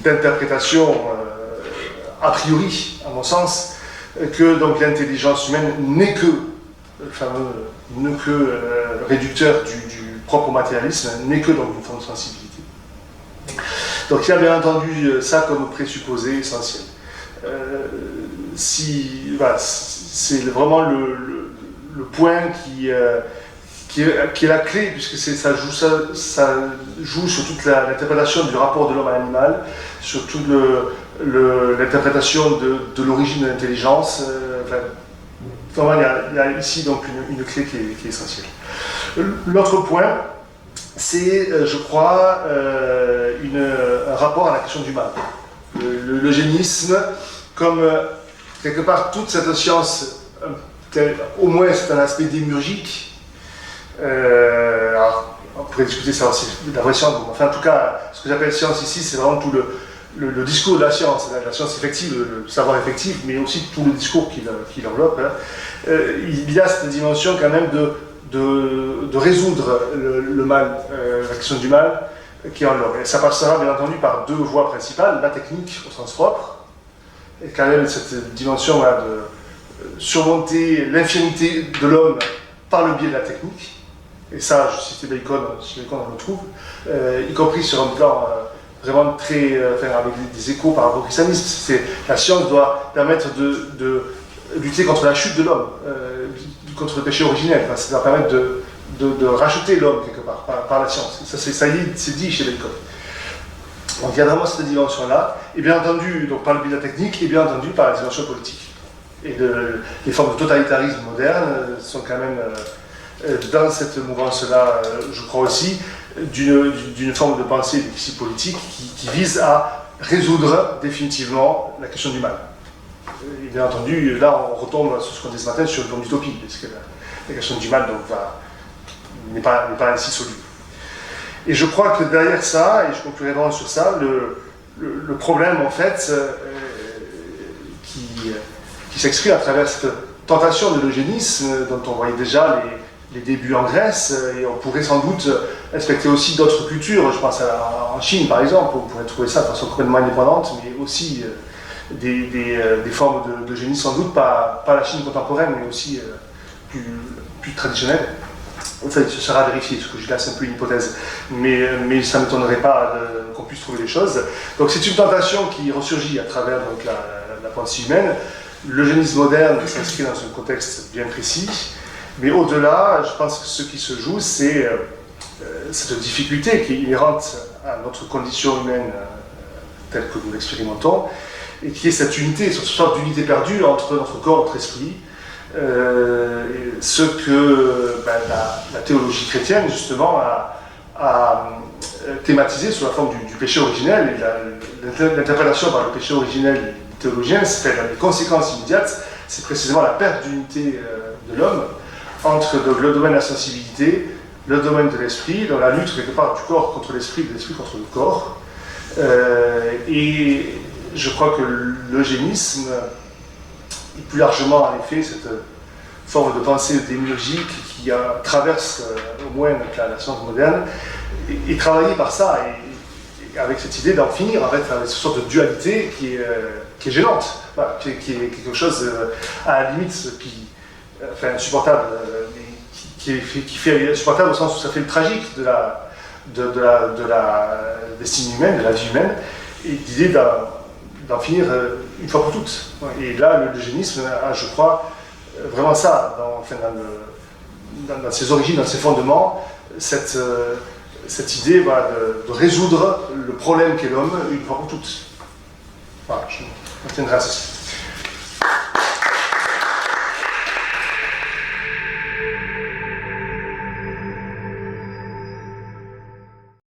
d'interprétation a priori, à mon sens, que donc l'intelligence humaine n'est que réducteur du propre matérialisme, n'est que donc une forme de sensibilité. Donc il y a bien entendu ça comme présupposé essentiel. C'est vraiment le point qui est la clé, puisque ça joue sur toute l'interprétation du rapport de l'homme à l'animal, sur toute l'interprétation de l'origine de l'intelligence. Vraiment, il y a ici donc une clé qui est essentielle. L'autre point, c'est, je crois, un rapport à la question du mal. L'eugénisme, comme quelque part toute cette science, au moins c'est un aspect démiurgique. Alors, on pourrait discuter ça aussi, la vraie science. Enfin, en tout cas, ce que j'appelle science ici, c'est vraiment tout le discours de la science effective, le savoir effectif, mais aussi tout le discours qui l'enveloppe. Il y a cette dimension quand même de résoudre le mal, la question du mal qui est en l'homme. Et ça passera bien entendu par deux voies principales, la technique au sens propre, et quand même cette dimension de surmonter l'infinité de l'homme par le biais de la technique. Et ça, je citais Bacon, chez Bacon on le trouve, y compris sur un plan vraiment très, avec des échos par rapport au christianisme. La science doit permettre de lutter contre la chute de l'homme, contre le péché originel. Enfin, ça doit permettre de racheter l'homme quelque part par la science. Ça y est, c'est dit chez Bacon. Donc il y a vraiment cette dimension-là, et bien entendu donc, par le biais de la technique, et bien entendu par la dimension politique. Et les formes de totalitarisme moderne sont quand même dans cette mouvance-là, je crois aussi, d'une forme de pensée ici politique qui vise à résoudre définitivement la question du mal. Et bien entendu, là on retombe sur ce qu'on dit ce matin sur une forme d'utopie, parce que la question du mal n'est pas ainsi soluble. Et je crois que derrière ça, et je conclurai vraiment sur ça, le problème en fait qui s'exprime à travers cette tentation de l'eugénisme dont on voyait déjà les débuts en Grèce, et on pourrait sans doute respecter aussi d'autres cultures, je pense en Chine par exemple, on pourrait trouver ça de façon complètement indépendante, mais aussi des formes d'eugénisme sans doute, pas la Chine contemporaine, mais aussi plus traditionnelle. Enfin, ce sera vérifié, parce que je laisse un peu une hypothèse, mais ça ne m'étonnerait pas qu'on puisse trouver des choses. Donc c'est une tentation qui ressurgit à travers donc, la pensée humaine. L'eugénisme moderne s'inscrit dans un contexte bien précis, mais au-delà, je pense que ce qui se joue, c'est cette difficulté qui est inhérente à notre condition humaine telle que nous l'expérimentons, et qui est cette unité, cette sorte d'unité perdue entre notre corps et notre esprit, ce que la théologie chrétienne, justement, a thématisé sous la forme du péché originel, et l'interprétation par le péché originel théologien, c'est-à-dire les conséquences immédiates, c'est précisément la perte d'unité de l'homme entre donc, le domaine de la sensibilité, le domaine de l'esprit, dans la lutte quelque part du corps contre l'esprit, de l'esprit contre le corps. Et je crois que l'eugénisme, et plus largement en effet cette forme de pensée démiurgique qui traverse au moins la science moderne, est travaillée par ça, et avec cette idée d'en finir en fait, avec cette sorte de dualité qui est gênante, voilà, qui est quelque chose à la limite insupportable, qui fait insupportable au sens où ça fait le tragique de la destinée humaine, de la vie humaine, et l'idée d'en finir une fois pour toutes. Et là, l'eugénisme a, je crois, vraiment ça, dans ses origines, dans ses fondements, cette idée voilà, de résoudre le problème qu'est l'homme une fois pour toutes. Voilà, je me tiendrai à ceci.